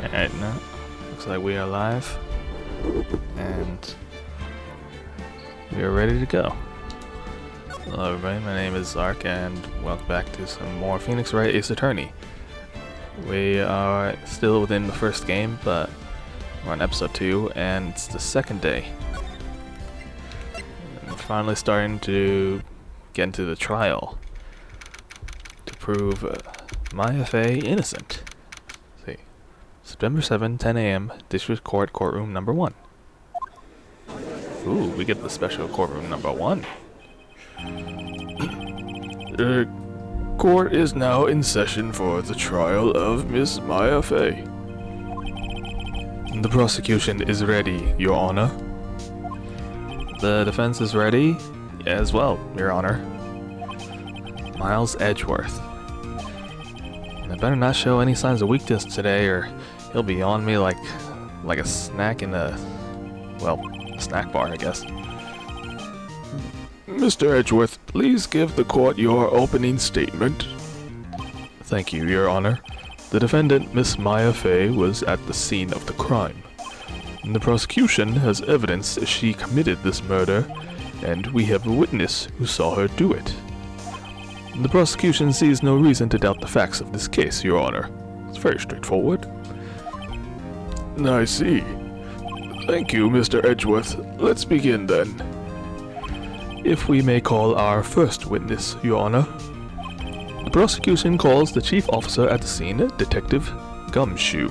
Alright, now looks like we are live and we are ready to go. Hello everybody, my name is Ark and welcome back to some more Phoenix Wright Ace Attorney. We are still within the first game, but we're on episode 2 and it's the second day. And we're finally starting to get into the trial to prove Maya Fey innocent. September 7, 10 a.m., District Court, Courtroom Number 1. Ooh, we get the special Courtroom Number 1. The court is now in session for the trial of Miss Maya Fey. The prosecution is ready, Your Honor. The defense is ready as well, Your Honor. Miles Edgeworth. I better not show any signs of weakness today, or he'll be on me like a snack in a snack bar, I guess. Mr. Edgeworth, please give the court your opening statement. Thank you, Your Honor. The defendant, Miss Maya Fey, was at the scene of the crime. The prosecution has evidence she committed this murder, and we have a witness who saw her do it. The prosecution sees no reason to doubt the facts of this case, Your Honor. It's very straightforward. I see. Thank you, Mr. Edgeworth. Let's begin then. If we may call our first witness, Your Honor. The prosecution calls the chief officer at the scene, Detective Gumshoe.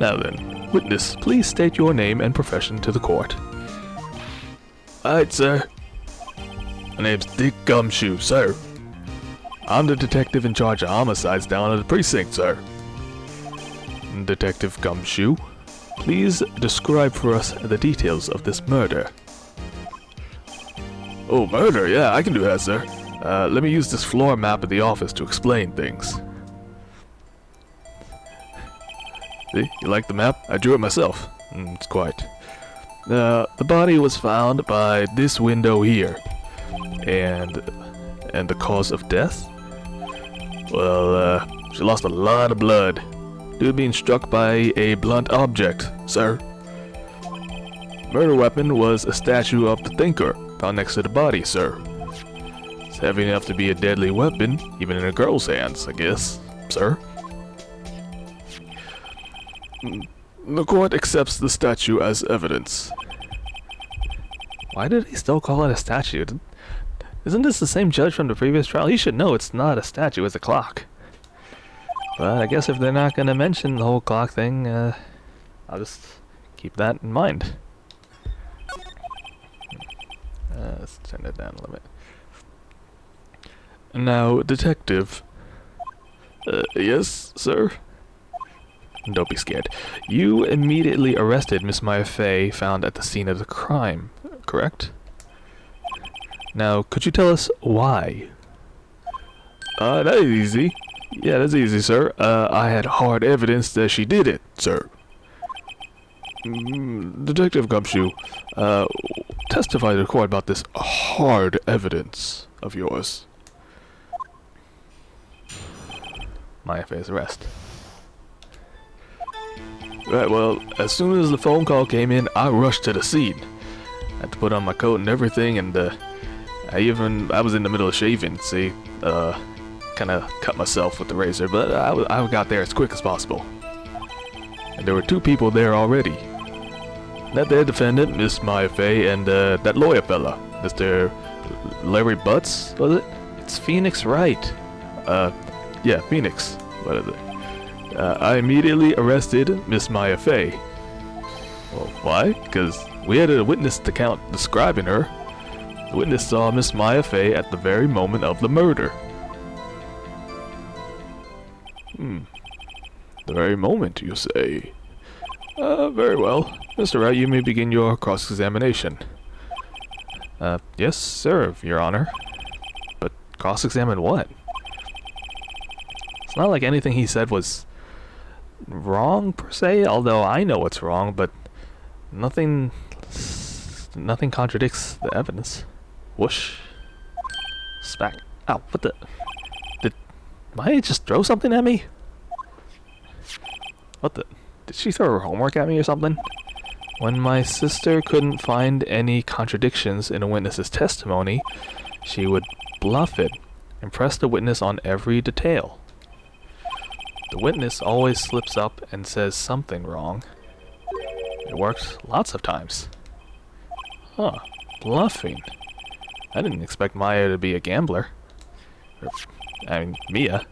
Now then, witness, please state your name and profession to the court. Alright, sir. My name's Dick Gumshoe, sir. I'm the detective in charge of homicides down at the precinct, sir. Detective Gumshoe, please describe for us the details of this murder. Oh, murder? Yeah, I can do that, sir. Let me use this floor map at the office to explain things. See, you like the map? I drew it myself. It's quite. The body was found by this window here. And the cause of death? Well, she lost a lot of blood due to being struck by a blunt object, sir. Murder weapon was a statue of the Thinker found next to the body, sir. It's heavy enough to be a deadly weapon, even in a girl's hands, I guess, sir. The court accepts the statue as evidence. Why did he still call it a statue? Isn't this the same judge from the previous trial? He should know it's not a statue, it's a clock. But I guess if they're not going to mention the whole clock thing, I'll just keep that in mind. Let's turn it down a little bit. Now, detective. Yes, sir? Don't be scared. You immediately arrested Miss Maya Fey, found at the scene of the crime, correct? Now, could you tell us why? That is easy. Yeah, that's easy, sir. I had hard evidence that she did it, sir. Detective Gumshoe, testify to the court about this hard evidence of yours. Maya Fey's arrest. Right, well, as soon as the phone call came in, I rushed to the scene. I had to put on my coat and everything, and I was in the middle of shaving, see? Kinda cut myself with the razor, but I got there as quick as possible. And there were two people there already. That there defendant, Miss Maya Fey, and that lawyer fella, Mr. Larry Butts, was it? It's Phoenix Wright. Yeah, Phoenix. What is it? I immediately arrested Miss Maya Fey. Well, why? Because we had a witness account describing her. The witness saw Miss Maya Fey at the very moment of the murder. The very moment, you say? Very well. Mr. Wright, you may begin your cross-examination. Yes, sir, Your Honor. But cross-examine what? It's not like anything he said was wrong, per se, although I know what's wrong, but nothing contradicts the evidence. Whoosh. Smack. Ow, what the? Maya just throw something at me? What the? Did she throw her homework at me or something? When my sister couldn't find any contradictions in a witness's testimony, she would bluff it and press the witness on every detail. The witness always slips up and says something wrong. It works lots of times. Huh, bluffing. I didn't expect Maya to be a gambler. I mean, Mia.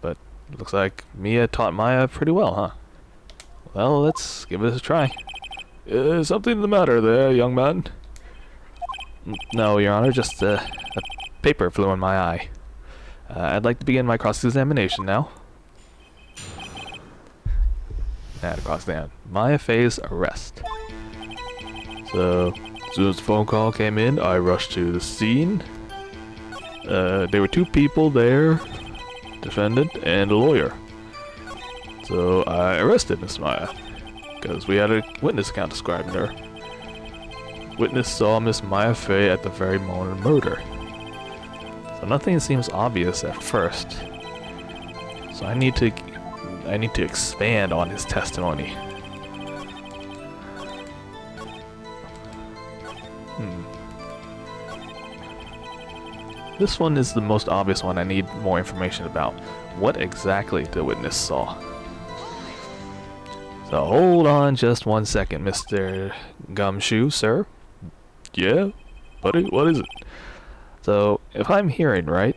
But it looks like Mia taught Maya pretty well, huh? Well, let's give it a try. Is something the matter there, young man? No, Your Honor, just a paper flew in my eye. I'd like to begin my cross-examination now. Cross-examine. Maya Fay's arrest. So, as soon as the phone call came in, I rushed to the scene. There were two people there, defendant and a lawyer. So I arrested Miss Maya, because we had a witness account describing her. Witness saw Miss Maya Fay at the very moment of murder. So nothing seems obvious at first. So I need to expand on his testimony. This one is the most obvious one I need more information about. What exactly the witness saw? So hold on just 1 second, Mr. Gumshoe, sir. Yeah, buddy, what is it? So, if I'm hearing right,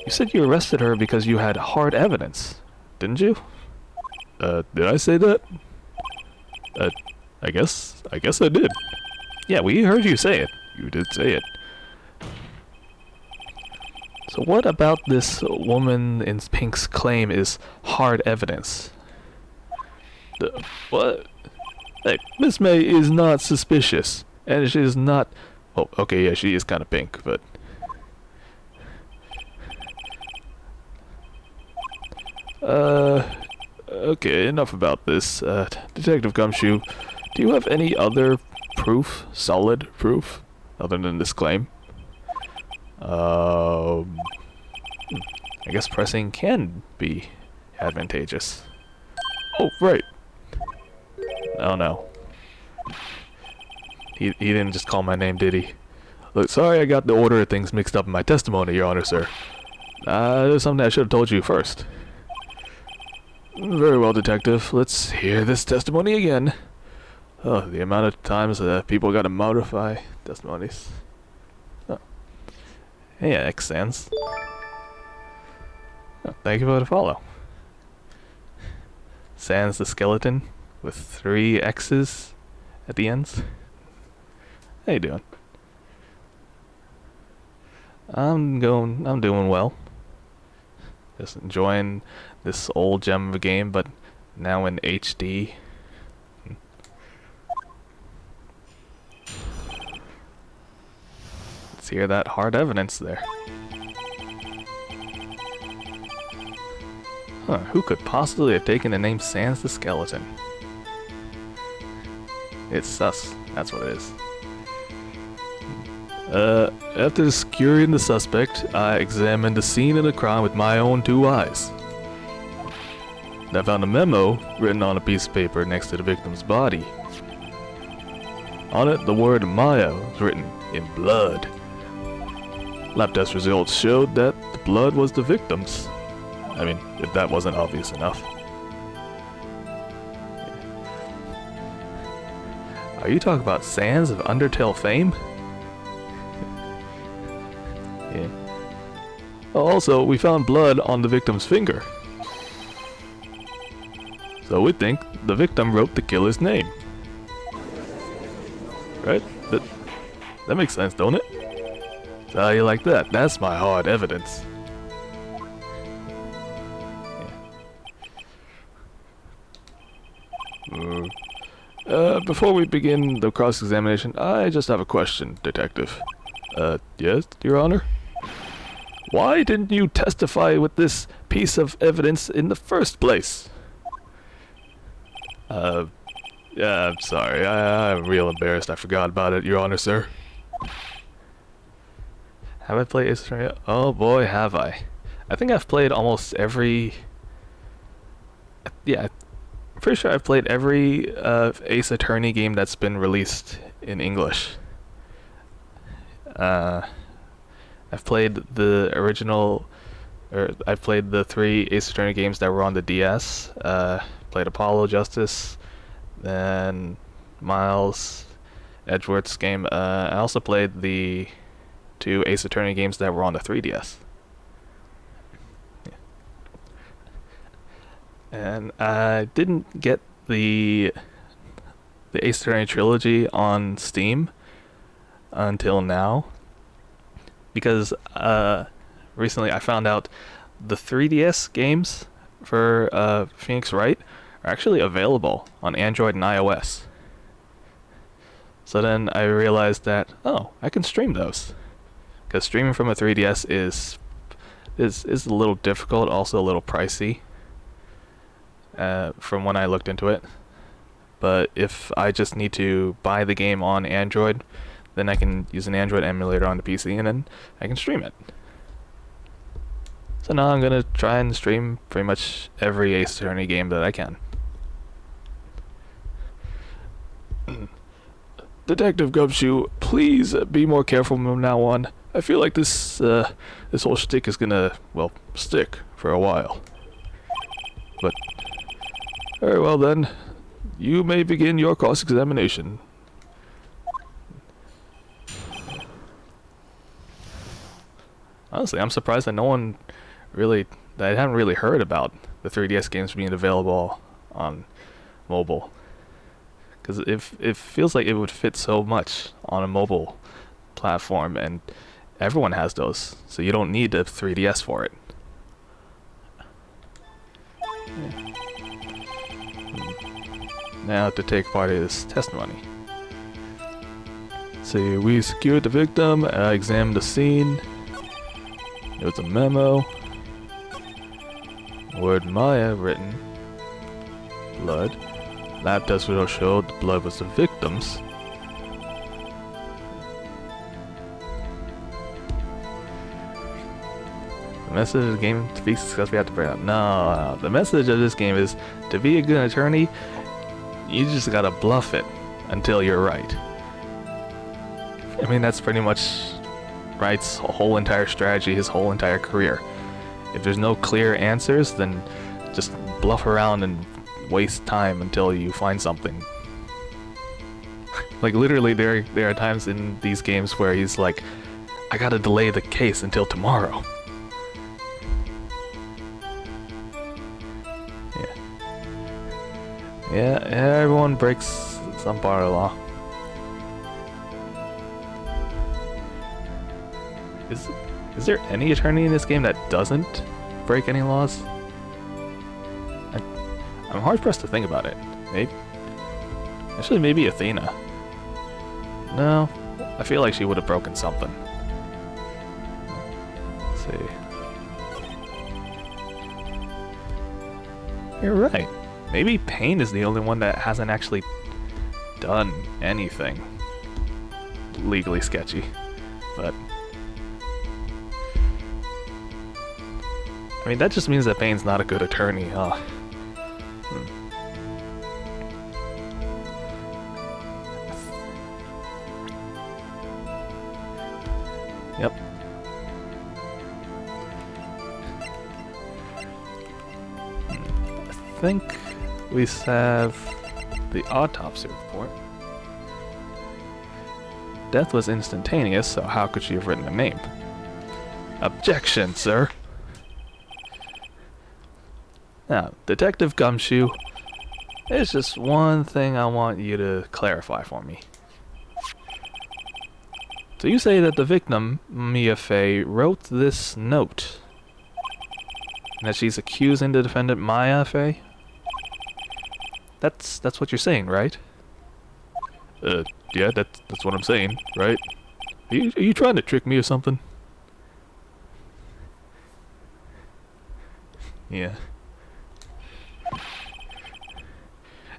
you said you arrested her because you had hard evidence, didn't you? Did I say that? I guess I did. Yeah, we heard you say it. You did say it. So what about this woman in pink's claim is hard evidence? What? Hey, Miss May is not suspicious, and she is not... Oh, okay, yeah, she is kind of pink, but... Okay, enough about this. Detective Gumshoe, do you have any other proof, solid proof, other than this claim? I guess pressing can be advantageous. Oh, right. Oh no. He didn't just call my name, did he? Look, sorry I got the order of things mixed up in my testimony, Your Honor, sir. There's something I should have told you first. Very well, Detective. Let's hear this testimony again. Oh, the amount of times that people got to modify testimonies. Oh. Hey, X Sans. Oh, thank you for the follow. Sans the skeleton with 3 X's at the ends. How you doing? I'm doing well. Just enjoying this old gem of a game, but now in HD. Let's hear that hard evidence there. Huh, who could possibly have taken the name Sans the Skeleton? It's sus, that's what it is. After securing the suspect, I examined the scene of the crime with my own 2 eyes. I found a memo written on a piece of paper next to the victim's body. On it, the word Maya was written in blood. Lab test results showed that the blood was the victim's. I mean, if that wasn't obvious enough. Are you talking about Sans of Undertale fame? Yeah. Also, we found blood on the victim's finger. So we think the victim wrote the killer's name. Right? That makes sense, don't it? So how you like that? That's my hard evidence. Before we begin the cross-examination, I just have a question, Detective. Yes, Your Honor? Why didn't you testify with this piece of evidence in the first place? Yeah, I'm sorry. I'm real embarrassed. I forgot about it, Your Honor, sir. Have I played Ace Attorney? Oh boy, have I. I think I've played almost every. Yeah, I'm pretty sure I've played every Ace Attorney game that's been released in English. Uh, I've played the original, or I've played the 3 Ace Attorney games that were on the DS. Played Apollo, Justice, then Miles, Edgeworth's game. I also played the 2 Ace Attorney games that were on the 3DS. And I didn't get the Ace Attorney trilogy on Steam until now, because recently I found out the 3DS games for Phoenix Wright are actually available on Android and iOS. So then I realized that, oh, I can stream those, because streaming from a 3DS is a little difficult, also a little pricey. From when I looked into it. But if I just need to buy the game on Android, then I can use an Android emulator on the PC and then I can stream it. So now I'm gonna try and stream pretty much every Ace Attorney game that I can. Detective Gumshoe, please be more careful from now on. I feel like this whole shtick is gonna, well, stick for a while. But very well then, you may begin your cross-examination. Honestly, I'm surprised that that I haven't really heard about the 3DS games being available on mobile. Because it feels like it would fit so much on a mobile platform, and everyone has those, so you don't need a 3DS for it. Yeah. Now to take part in this testimony. See, we secured the victim, examined the scene. There was a memo. Word Maya written. Blood. Lab test results showed the blood was the victim's. The message of the game, to be successful, we have to bring up. No, the message of this game is, to be a good attorney, you just gotta bluff it until you're right. I mean, that's pretty much Wright's whole entire strategy, his whole entire career. If there's no clear answers, then just bluff around and waste time until you find something. Like, literally, there are times in these games where he's like, I gotta delay the case until tomorrow. Yeah, everyone breaks some part of the law. Is there any attorney in this game that doesn't break any laws? I'm hard pressed to think about it. Maybe Athena. No, I feel like she would have broken something. Let's see. You're right. Maybe Payne is the only one that hasn't actually done anything legally sketchy, but I mean, that just means that Payne's not a good attorney, huh? Yep. I think we have the autopsy report. Death was instantaneous, so how could she have written a name? Objection, sir. Now, Detective Gumshoe, there's just one thing I want you to clarify for me. So you say that the victim, Mia Fey, wrote this note, and that she's accusing the defendant, Maya Fey? That's what you're saying, right? Yeah, that's what I'm saying, right? Are you trying to trick me or something? Yeah.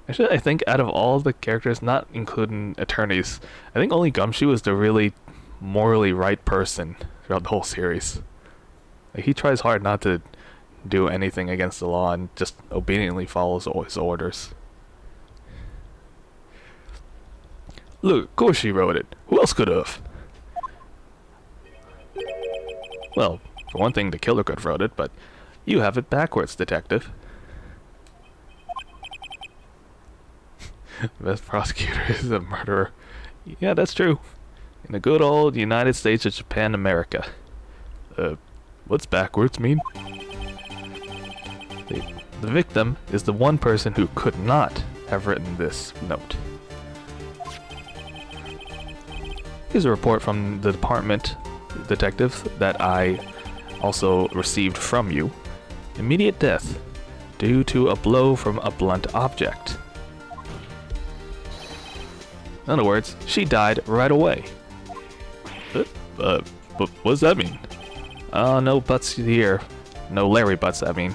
Actually, I think out of all the characters, not including attorneys, I think only Gumshoe is the really morally right person throughout the whole series. Like, he tries hard not to do anything against the law and just obediently follows all his orders. Look, of course she wrote it. Who else could have? Well, for one thing, the killer could have wrote it, but you have it backwards, detective. The best prosecutor is a murderer. Yeah, that's true. In the good old United States of Japan, America. What's backwards mean? The victim is the one person who could not have written this note. Here's a report from the department, detective, that I also received from you. Immediate death due to a blow from a blunt object. In other words, she died right away. What does that mean? No butts here. No Larry butts, I mean.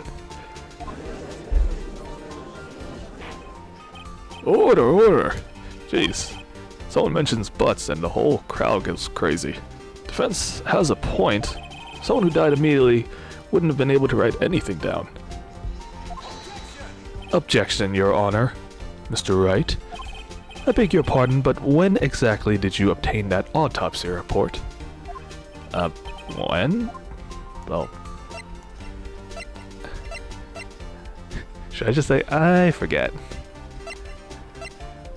Order, order! Jeez. Someone mentions butts and the whole crowd goes crazy. Defense has a point. Someone who died immediately wouldn't have been able to write anything down. Objection, Your Honor. Mr. Wright. I beg your pardon, but when exactly did you obtain that autopsy report? When? Well... Should I just say, I forget?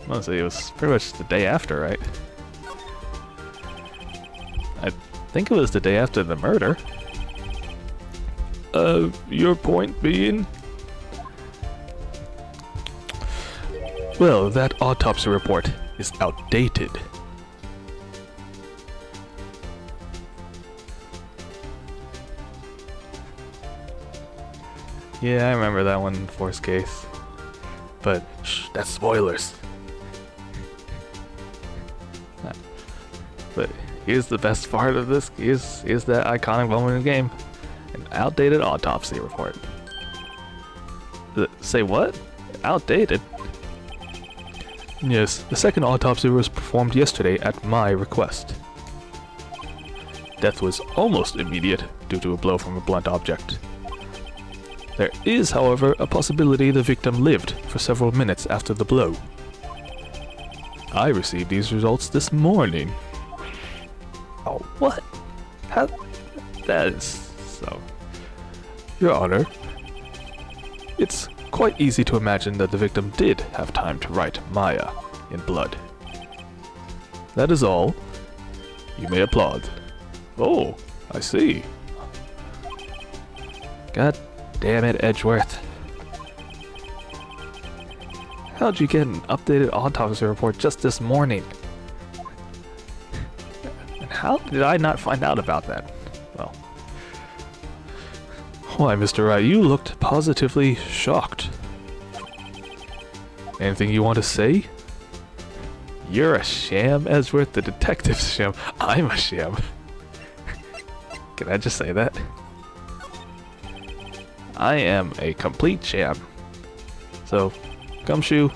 Honestly, it was pretty much the day after, right? I think it was the day after the murder. Your point being? Well, that autopsy report is outdated. Yeah, I remember that one, Force Case. But, shh, that's spoilers. But here's the best part of this, here's that iconic moment in the game. An outdated autopsy report. Say what? Outdated? Yes, the second autopsy was performed yesterday at my request. Death was almost immediate due to a blow from a blunt object. There is, however, a possibility the victim lived for several minutes after the blow. I received these results this morning. Oh, what? How? That is so... Your Honor, it's quite easy to imagine that the victim did have time to write Maya in blood. That is all. You may applaud. Oh, I see. God damn it, Edgeworth. How'd you get an updated autopsy report just this morning? And how did I not find out about that? Well... Why, Mr. Wright, you looked positively shocked. Anything you want to say? You're a sham, Edgeworth. The detective's a sham. I'm a sham. Can I just say that? I am a complete sham. So, Gumshoe,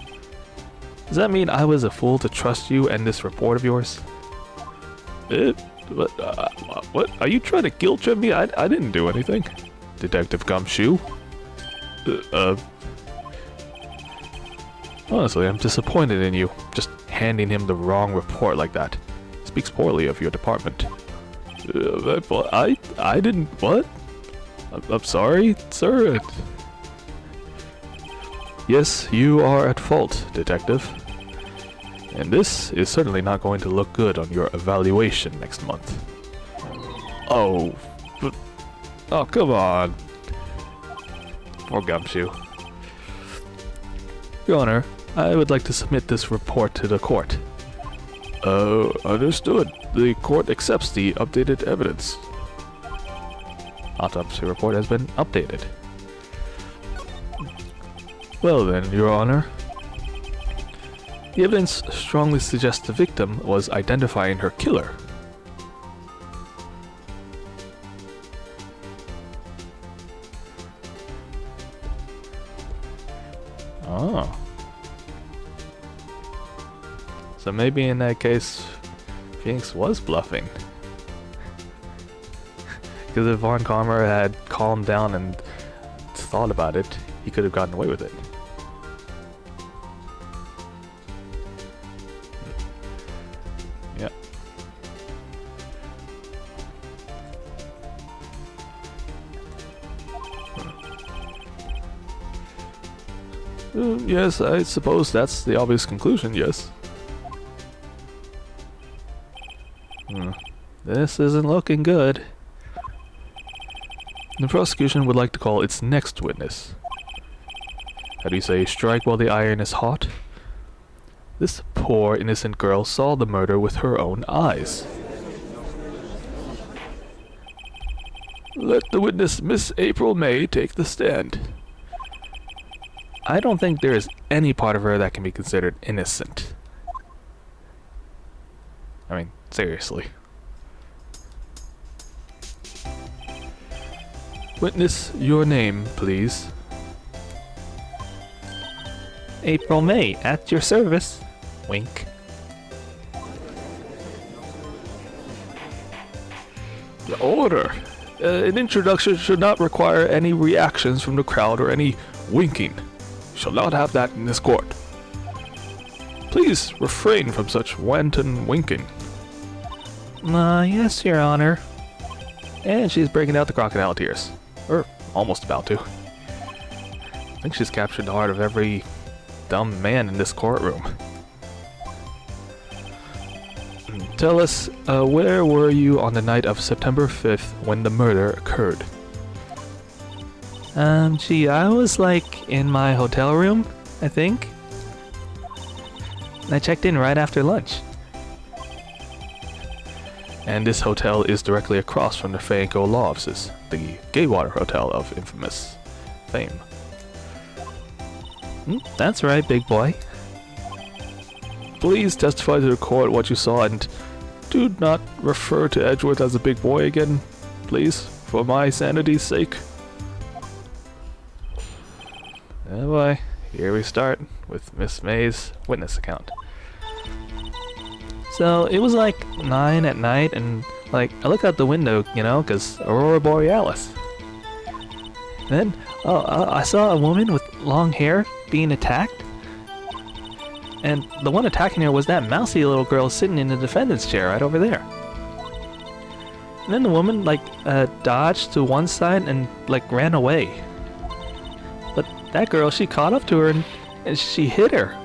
does that mean I was a fool to trust you and this report of yours? What? Are you trying to guilt trip me? I didn't do anything. Detective Gumshoe? Honestly, I'm disappointed in you. Just handing him the wrong report like that. Speaks poorly of your department. I didn't... What? I'm sorry, sir. Yes, you are at fault, Detective. And this is certainly not going to look good on your evaluation next month. Oh, but... Oh, come on. Poor Gumshoe. Your Honor, I would like to submit this report to the court. Understood. The court accepts the updated evidence. Autopsy report has been updated. Well then, Your Honor. The evidence strongly suggests the victim was identifying her killer. Oh. So maybe in that case, Phoenix was bluffing. Because if Von Karma had calmed down and thought about it, he could have gotten away with it. Yeah. Yes, I suppose that's the obvious conclusion, yes. This isn't looking good. The prosecution would like to call its next witness. How do you say, strike while the iron is hot? This poor innocent girl saw the murder with her own eyes. Let the witness, Miss April May, take the stand. I don't think there is any part of her that can be considered innocent. I mean, seriously. Witness, your name, please. April May, at your service. Wink. Order. An introduction should not require any reactions from the crowd or any winking. Shall not have that in this court. Please refrain from such wanton winking. Yes, Your Honor. And she's breaking out the crocodile tears. Or almost about to. I think she's captured the heart of every dumb man in this courtroom. Tell us, where were you on the night of September 5th when the murder occurred? Gee, I was like in my hotel room, I think. I checked in right after lunch. And this hotel is directly across from the Fanko law offices, the Gaywater Hotel of infamous fame. That's right, big boy. Please testify to the court what you saw and do not refer to Edgeworth as a big boy again, please, for my sanity's sake. Oh boy, here we start with Miss May's witness account. So it was like 9 at night, and like I look out the window, you know, cause Aurora Borealis. Then, I saw a woman with long hair being attacked, and the one attacking her was that mousy little girl sitting in the defendant's chair right over there. And then the woman like dodged to one side and like ran away. But that girl, she caught up to her and she hit her.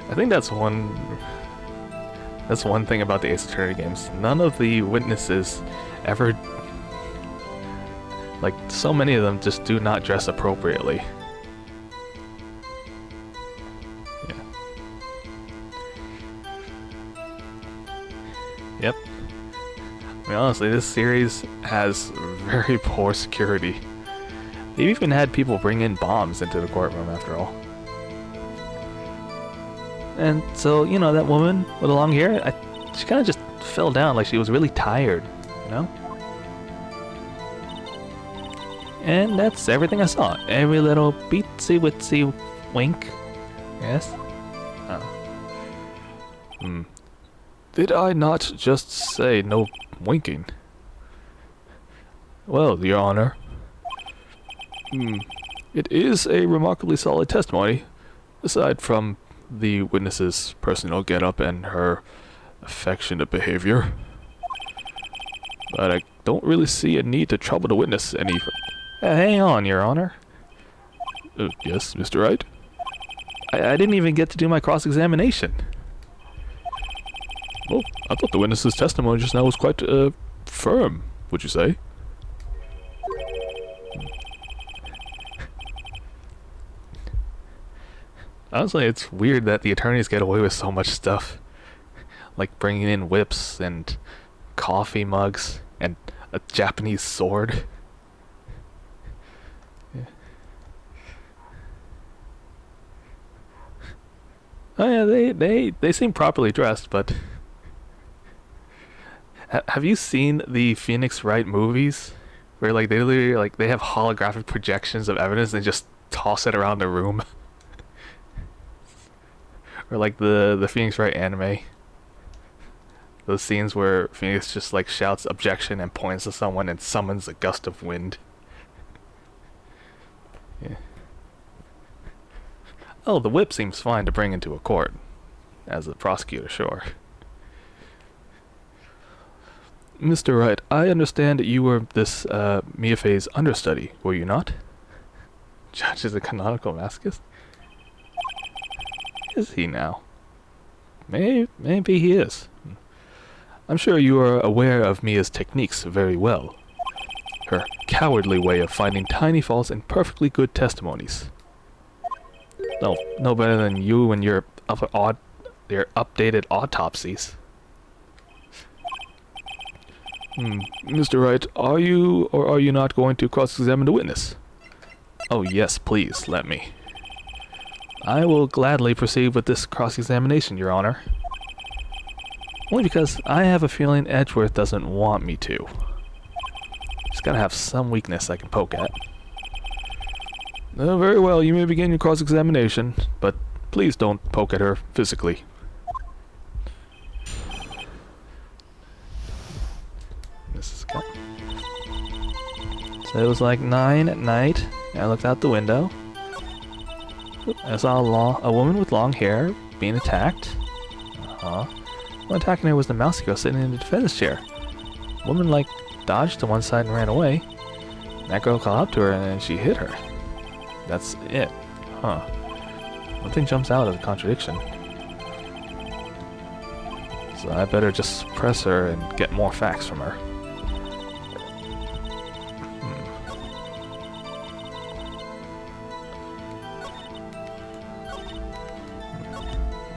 I think that's one thing about the Ace Attorney games. None of the witnesses ever, like, so many of them just do not dress appropriately. Yeah. Yep. I mean, honestly, this series has very poor security. They've even had people bring in bombs into the courtroom after all. And so, you know, that woman with the long hair, she kind of just fell down like she was really tired, you know? And that's everything I saw. Every little beatsy witsy wink. Yes? Oh. Did I not just say no winking? Well, Your Honor. It is a remarkably solid testimony, aside from the witness's personal getup and her affectionate behavior. But I don't really see a need to trouble the witness any. Hang on, Your Honor. Yes, Mr. Wright? I didn't even get to do my cross-examination. Well, I thought the witness's testimony just now was quite firm, would you say? Honestly, it's weird that the attorneys get away with so much stuff. Like bringing in whips and coffee mugs and a Japanese sword. Yeah. Oh yeah, they seem properly dressed, but have you seen the Phoenix Wright movies? Where like they literally like they have holographic projections of evidence and just toss it around the room? Or like the Phoenix Wright anime. Those scenes where Phoenix just like shouts objection and points to someone and summons a gust of wind. Yeah. Oh, the whip seems fine to bring into a court. As the prosecutor, sure. Mr. Wright, I understand that you were this Miafei's understudy, were you not? Judge is a canonical masochist? Is he now? Maybe he is. I'm sure you are aware of Mia's techniques very well. Her cowardly way of finding tiny faults in perfectly good testimonies. No better than you and your updated autopsies. Mr. Wright, are you or are you not going to cross-examine the witness? Oh yes, please, let me. I will gladly proceed with this cross-examination, Your Honor. Only because I have a feeling Edgeworth doesn't want me to. She's gotta have some weakness I can poke at. Very well, you may begin your cross-examination, but please don't poke at her physically. So it was like 9 at night. I looked out the window. I saw a woman with long hair being attacked. One attacking her was the mousy girl sitting in the defendant's chair. The woman like dodged to one side and ran away. That girl called up to her and then she hit her. That's it. Nothing jumps out as a contradiction. So I better just press her and get more facts from her.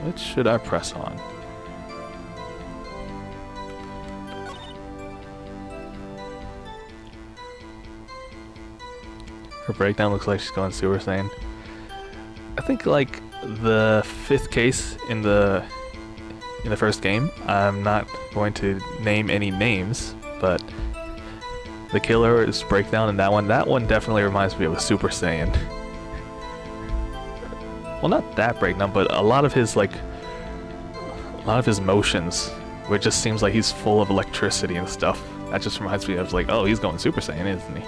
Which should I press on? Her breakdown looks like she's going Super Saiyan. I think like the 5th case in the first game, I'm not going to name any names, but the killer's breakdown in that one definitely reminds me of a Super Saiyan. Well, not that breakdown, but a lot of his motions, where it just seems like he's full of electricity and stuff. That just reminds me of like, oh, he's going Super Saiyan, isn't he?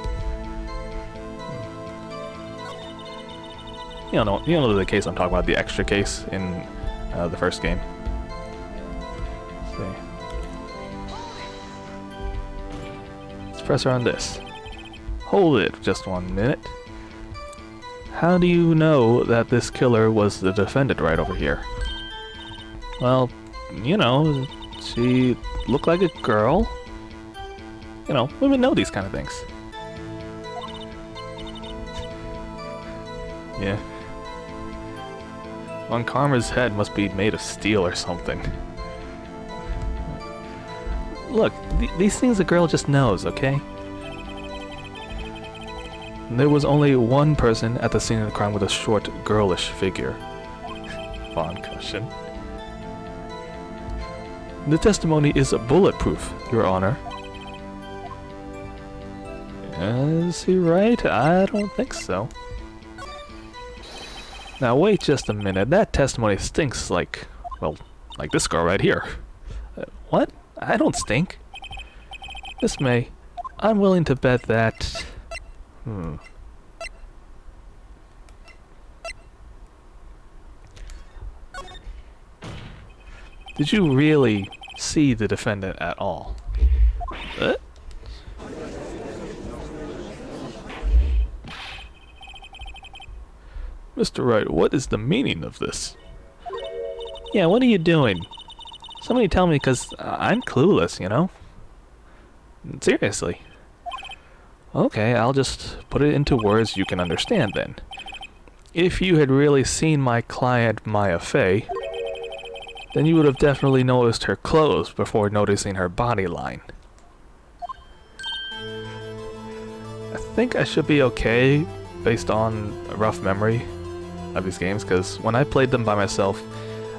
You don't know the case I'm talking about, the extra case in the first game. Let's see. Let's press her on this. Hold it just 1 minute. How do you know that this killer was the defendant right over here? Well, you know, she looked like a girl. You know, women know these kind of things. Yeah. On Karma's head must be made of steel or something. Look, these things a girl just knows, okay? There was only one person at the scene of the crime with a short, girlish figure. Von Cushion. The testimony is bulletproof, Your Honor. Is he right? I don't think so. Now wait just a minute, that testimony stinks like, well, like this girl right here. What? I don't stink. Miss May, I'm willing to bet that... Did you really see the defendant at all? Mr. Wright, what is the meaning of this? Yeah, what are you doing? Somebody tell me, because I'm clueless, you know? Seriously. Okay, I'll just put it into words you can understand then. If you had really seen my client Maya Fey, then you would have definitely noticed her clothes before noticing her body line. I think I should be okay based on a rough memory of these games, because when I played them by myself,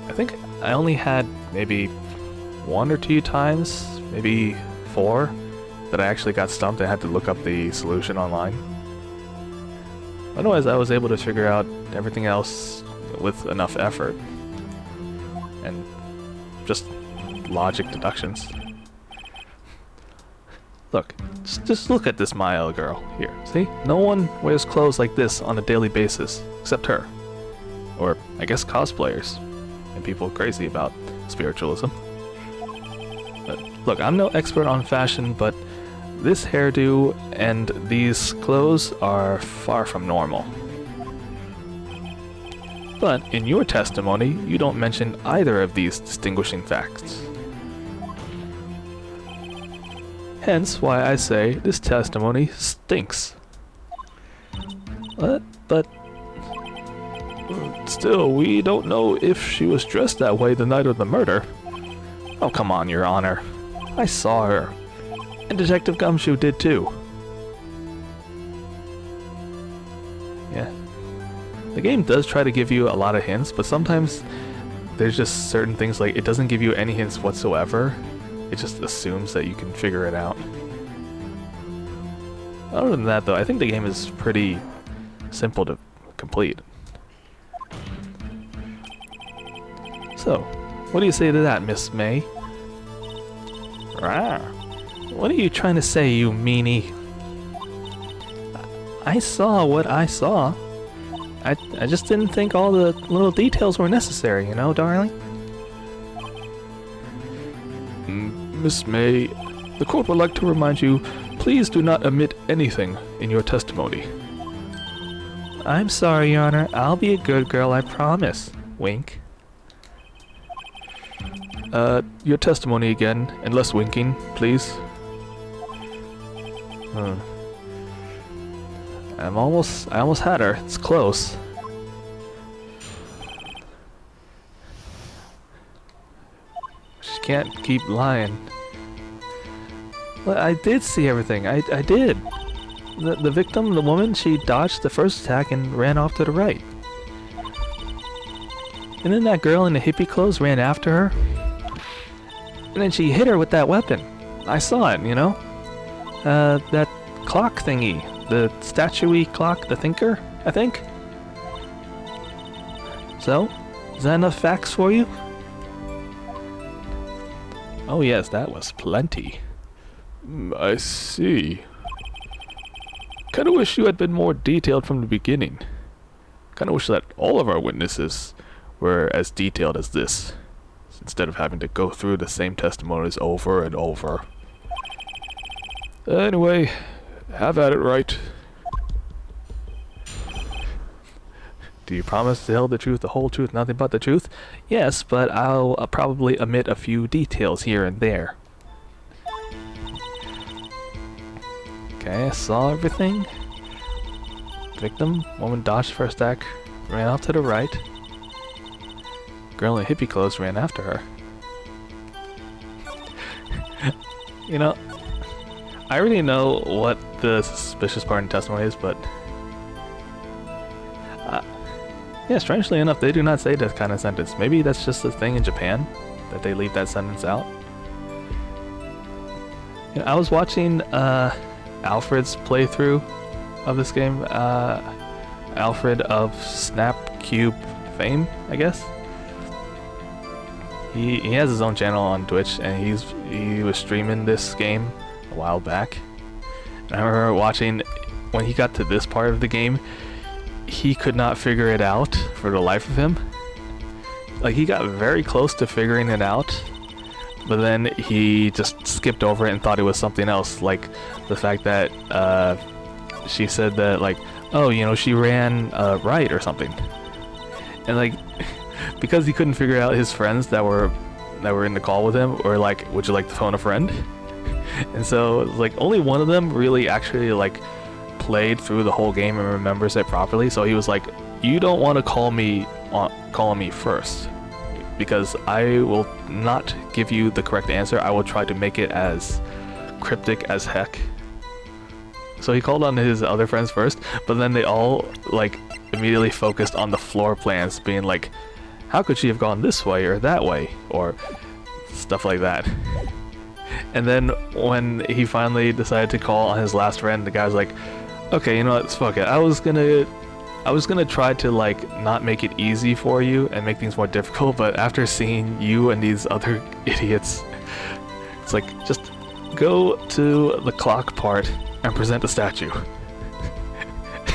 I think I only had maybe 1 or 2 times, maybe 4, that I actually got stumped and had to look up the solution online. Otherwise, I was able to figure out everything else with enough effort. and just logic deductions. Look, just look at this Maya girl here. See? No one wears clothes like this on a daily basis, except her. Or, I guess, cosplayers. And people crazy about spiritualism. But, look, I'm no expert on fashion, but this hairdo and these clothes are far from normal. But, in your testimony, you don't mention either of these distinguishing facts. Hence why I say this testimony stinks. But still, we don't know if she was dressed that way the night of the murder. Oh, come on, Your Honor. I saw her. And Detective Gumshoe did too. Yeah. The game does try to give you a lot of hints, but sometimes there's just certain things like it doesn't give you any hints whatsoever. It just assumes that you can figure it out. Other than that, though, I think the game is pretty simple to complete. So, what do you say to that, Miss May? Rawr. What are you trying to say, you meanie? I saw what I saw. I just didn't think all the little details were necessary, you know, darling? Miss May, the court would like to remind you, please do not omit anything in your testimony. I'm sorry, Your Honor. I'll be a good girl, I promise. Wink. Your testimony again, and less winking, please. I almost had her. It's close. She can't keep lying. But I did see everything. I did. The victim, the woman, she dodged the first attack and ran off to the right. And then that girl in the hippie clothes ran after her. And then she hit her with that weapon. I saw it, you know? That clock thingy. The statue-y clock, the thinker, I think? So, is that enough facts for you? Oh yes, that was plenty. I see. Kinda wish you had been more detailed from the beginning. Kinda wish that all of our witnesses were as detailed as this, instead of having to go through the same testimonies over and over. Anyway, have at it, Wright. Do you promise to tell the truth, the whole truth, nothing but the truth? Yes, but I'll probably omit a few details here and there. Okay, I saw everything. Victim, woman dodged first attack, ran off to the right. Girl in hippie clothes ran after her. You know, I already know what the suspicious part in testimony is, but yeah, strangely enough, they do not say that kind of sentence. Maybe that's just a thing in Japan, that they leave that sentence out. You know, I was watching Alfred's playthrough of this game. Alfred of Snapcube fame, I guess. He has his own channel on Twitch, and he was streaming this game a while back. And I remember watching when he got to this part of the game, he could not figure it out for the life of him. Like, he got very close to figuring it out, but then he just skipped over it and thought it was something else, like the fact that she said that, like, oh, you know, she ran right or something. And like, because he couldn't figure out, his friends that were in the call with him were like, would you like to phone a friend? And so like only one of them really actually like played through the whole game and remembers it properly. So he was like, you don't want to call me first, because I will not give you the correct answer. I will try to make it as cryptic as heck. So he called on his other friends first, but then they all like immediately focused on the floor plans, being like, how could she have gone this way or that way, or stuff like that. And then when he finally decided to call on his last friend, the guy's like, okay, you know what, fuck it. I was gonna I was gonna try to like not make it easy for you and make things more difficult, but after seeing you and these other idiots, it's like just go to the clock part and present the statue.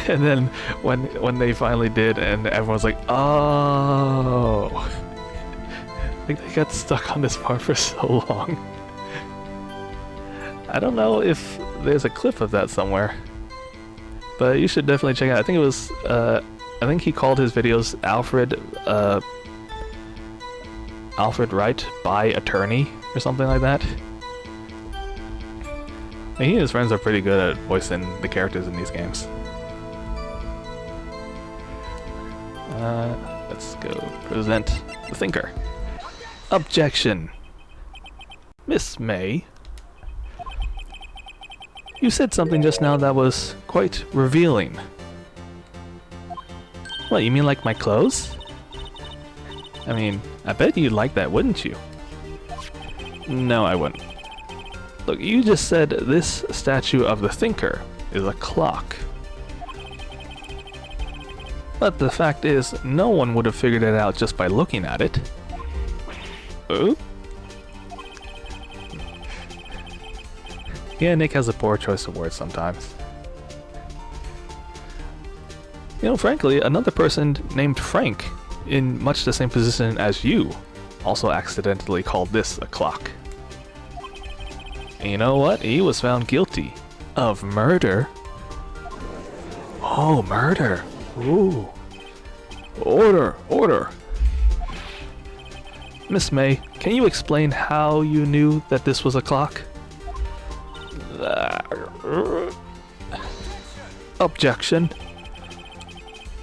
And then when they finally did and everyone's like, oh, like they got stuck on this part for so long. I don't know if there's a clip of that somewhere, but you should definitely check it out. I think it was, I think he called his videos Alfred Wright by attorney or something like that. And he and his friends are pretty good at voicing the characters in these games. Let's go present the thinker. Objection. Miss May, you said something just now that was quite revealing. What, you mean like my clothes? I mean, I bet you'd like that, wouldn't you? No, I wouldn't. Look, you just said this statue of the thinker is a clock. But the fact is, no one would have figured it out just by looking at it. Oh? Yeah, Nick has a poor choice of words sometimes. You know, frankly, another person named Frank, in much the same position as you, also accidentally called this a clock. And you know what? He was found guilty of murder. Oh, murder. Ooh. Order, order. Miss May, can you explain how you knew that this was a clock? Objection.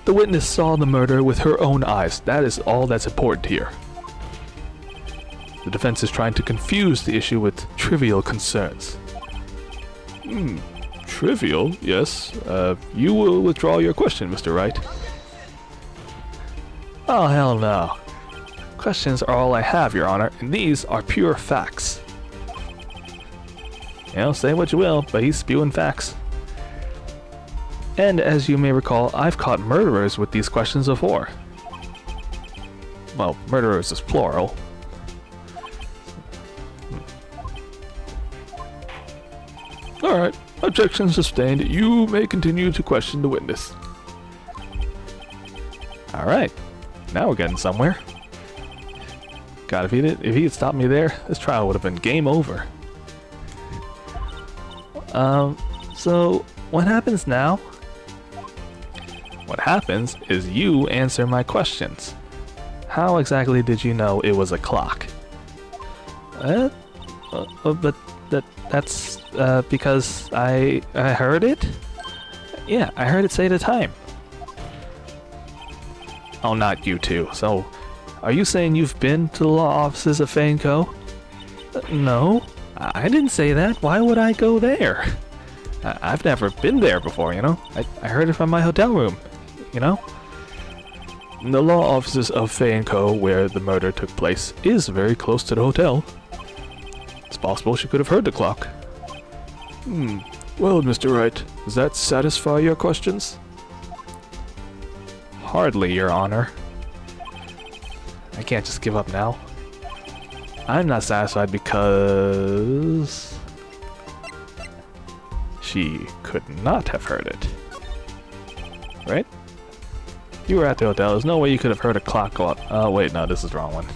The witness saw the murder with her own eyes. That is all that's important here. The defense is trying to confuse the issue with trivial concerns. Trivial? Yes. You will withdraw your question, Mr. Wright. Oh, hell no. Questions are all I have, Your Honor, and these are pure facts. You know, say what you will, but he's spewing facts. And as you may recall, I've caught murderers with these questions before. Well, murderers is plural. Alright, objection sustained. You may continue to question the witness. Alright, now we're getting somewhere. God, if he had stopped me there, this trial would have been game over. So what happens now? What happens is you answer my questions. How exactly did you know it was a clock? But that's because I heard it? Yeah, I heard it say the time. Oh, not you two. So, are you saying you've been to the law offices of Fane Co? No, I didn't say that. Why would I go there? I've never been there before, you know? I heard it from my hotel room, you know? The law offices of Fane Co, where the murder took place, is very close to the hotel. It's possible she could have heard the clock. Well, Mr. Wright, does that satisfy your questions? Hardly, Your Honor. I can't just give up now. I'm not satisfied because she could not have heard it. Right? You were at the hotel. There's no way you could have heard a clock go up. Oh, wait, no, this is the wrong one.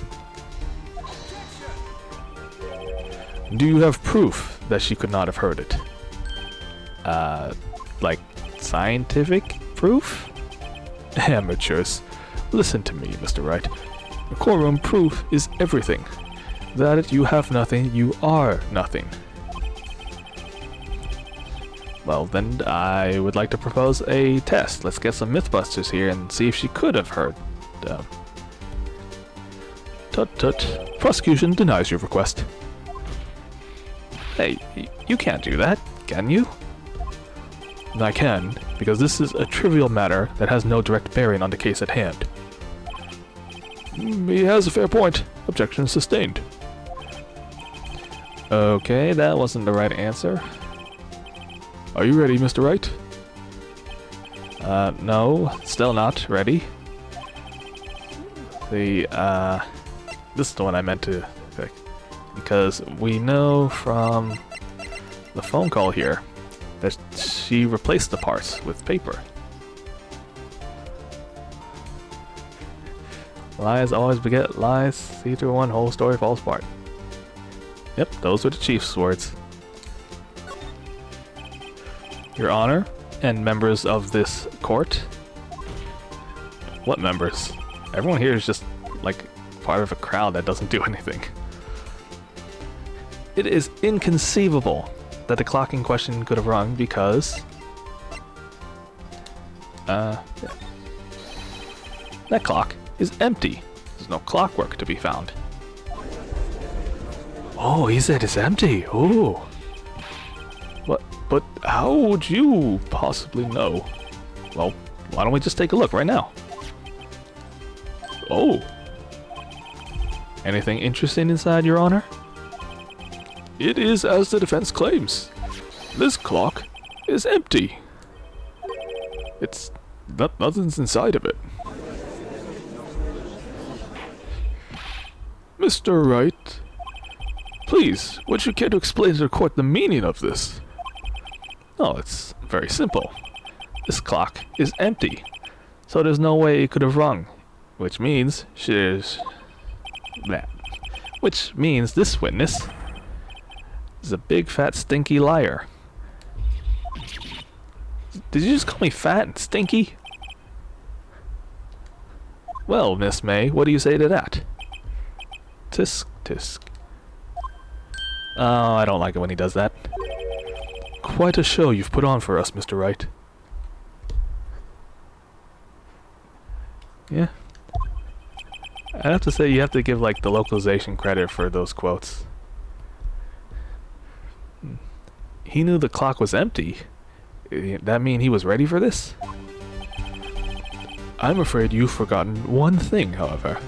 Do you have proof that she could not have heard it? Like scientific proof? Amateurs. Listen to me, Mr. Wright. The courtroom proof is everything. That you have nothing, you are nothing. Well, then I would like to propose a test. Let's get some Mythbusters here and see if she could have heard. Tut. Prosecution denies your request. Hey, you can't do that, can you? I can, because this is a trivial matter that has no direct bearing on the case at hand. He has a fair point. Objection sustained. Okay, that wasn't the right answer. Are you ready, Mr. Wright? No, still not ready. This is the one I meant to pick. Because we know from the phone call here that she replaced the parts with paper. Lies always beget lies. See through one whole story falls apart. Yep, those were the chief's words. Your Honor, and members of this court. What members? Everyone here is just like part of a crowd that doesn't do anything. It is inconceivable that the clock in question could have rung because that clock is empty. There's no clockwork to be found. Oh, he said it's empty. Oh. What? But how would you possibly know? Well, why don't we just take a look right now? Oh. Anything interesting inside, Your Honor? It is as the defense claims. This clock is empty. It's nothing's inside of it. Mr. Wright, please, would you care to explain to the court the meaning of this? Oh, it's very simple. This clock is empty, so there's no way it could have rung, which means which means this witness is a big fat stinky liar. Did you just call me fat and stinky? Well, Miss May, what do you say to that? Tisk, tisk. Oh, I don't like it when he does that. Quite a show you've put on for us, Mr. Wright. Yeah. I have to say, you have to give, like, the localization credit for those quotes. He knew the clock was empty. That mean he was ready for this? I'm afraid you've forgotten one thing, however.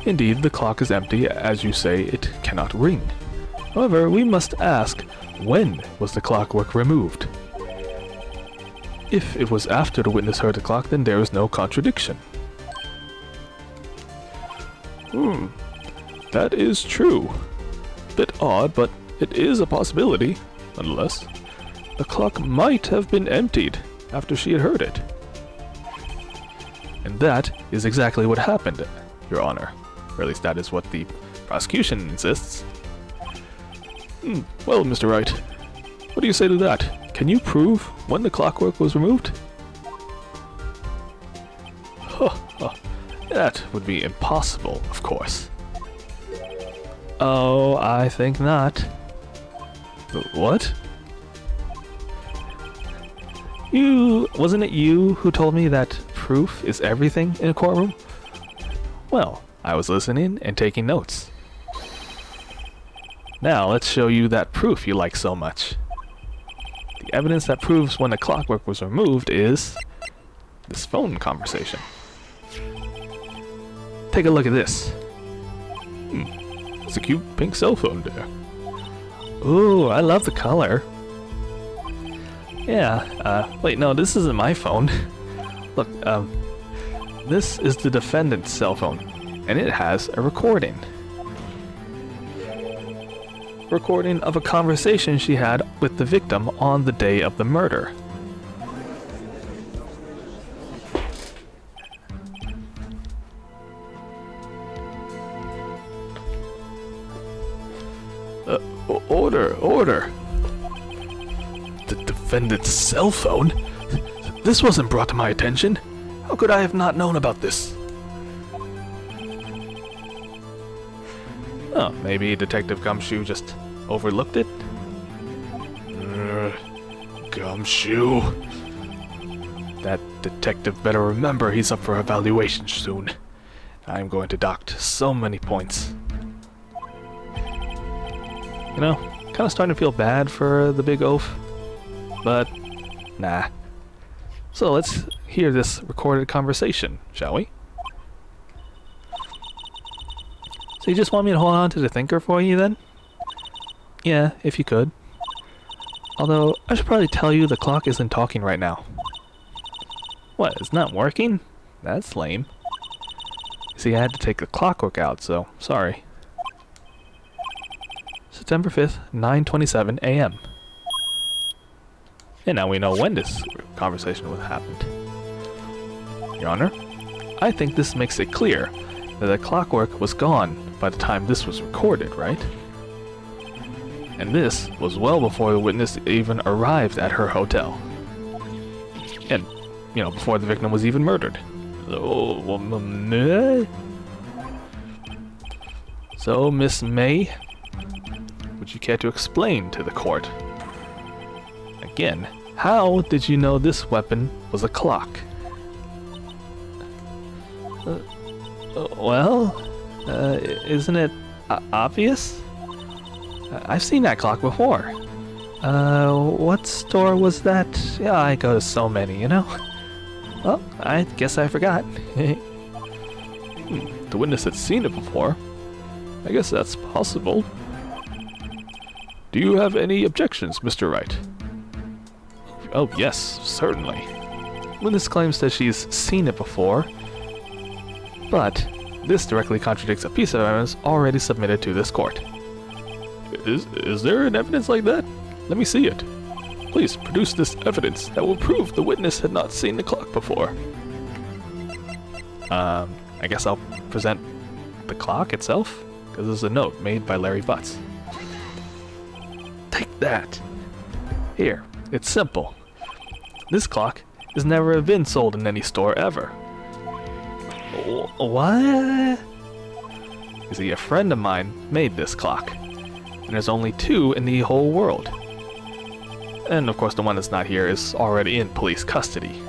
Indeed, the clock is empty. As you say, it cannot ring. However, we must ask, when was the clockwork removed? If it was after the witness heard the clock, then there is no contradiction. That is true. Bit odd, but it is a possibility, nonetheless. The clock might have been emptied after she had heard it. And that is exactly what happened, Your Honor. Or at least that is what the prosecution insists. Well, Mr. Wright, what do you say to that? Can you prove when the clockwork was removed? That would be impossible, of course. Oh, I think not. What? Wasn't it you who told me that proof is everything in a courtroom? Well, I was listening and taking notes. Now, let's show you that proof you like so much. The evidence that proves when the clockwork was removed is this phone conversation. Take a look at this. It's a cute pink cell phone there. Ooh, I love the color. Yeah, wait, no, this isn't my phone. Look, this is the defendant's cell phone, and it has a recording. Recording of a conversation she had with the victim on the day of the murder. Order. The defendant's cell phone? This wasn't brought to my attention. How could I have not known about this? Oh, maybe Detective Gumshoe just overlooked it? Gumshoe. That detective better remember he's up for evaluation soon. I'm going to dock so many points. You know, kind of starting to feel bad for the big oaf, but nah. So let's hear this recorded conversation, shall we? So you just want me to hold on to the thinker for you then? Yeah, if you could. Although, I should probably tell you the clock isn't talking right now. What, it's not working? That's lame. See, I had to take the clockwork out, so sorry. September 5th, 9:27 a.m. And now we know when this conversation would have happened. Your Honor, I think this makes it clear that the clockwork was gone by the time this was recorded, right? And this was well before the witness even arrived at her hotel. And, you know, before the victim was even murdered. So, Miss May, would you care to explain to the court? Again, how did you know this weapon was a clock? Isn't it obvious? I've seen that clock before. What store was that? Yeah, I go to so many, you know? Well, I guess I forgot. The witness had seen it before. I guess that's possible. Do you have any objections, Mr. Wright? Oh, yes, certainly. Witness claims that she's seen it before, but this directly contradicts a piece of evidence already submitted to this court. Is there an evidence like that? Let me see it. Please produce this evidence that will prove the witness had not seen the clock before. I guess I'll present the clock itself, because there's a note made by Larry Butts. Take that. Here, it's simple. This clock has never been sold in any store ever. What? You see, a friend of mine made this clock, and there's only 2 in the whole world. And of course the one that's not here is already in police custody.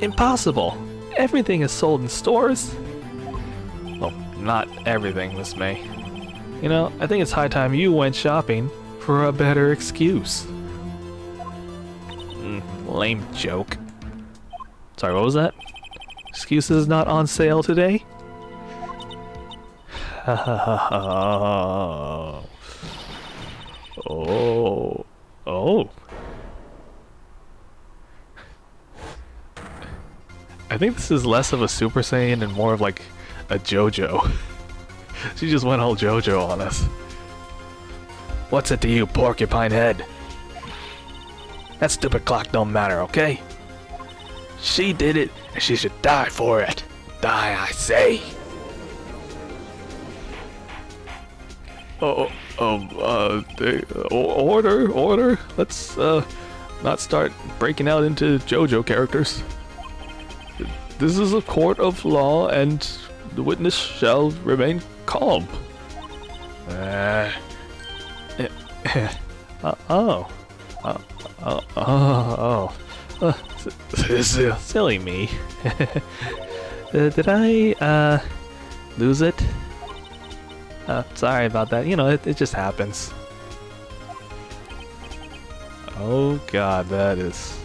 Impossible! Everything is sold in stores! Well, not everything, Miss May. You know, I think it's high time you went shopping for a better excuse. Lame joke. Sorry, what was that? Excuses not on sale today? Oh. I think this is less of a Super Saiyan and more of like a JoJo. She just went all JoJo on us. What's it to you, porcupine head? That stupid clock don't matter, okay? She did it, and she should die for it. Die, I say. Order. Let's, not start breaking out into JoJo characters. This is a court of law, and the witness shall remain calm. Silly me. Did I, lose it? Sorry about that. You know, it just happens. Oh god, that is...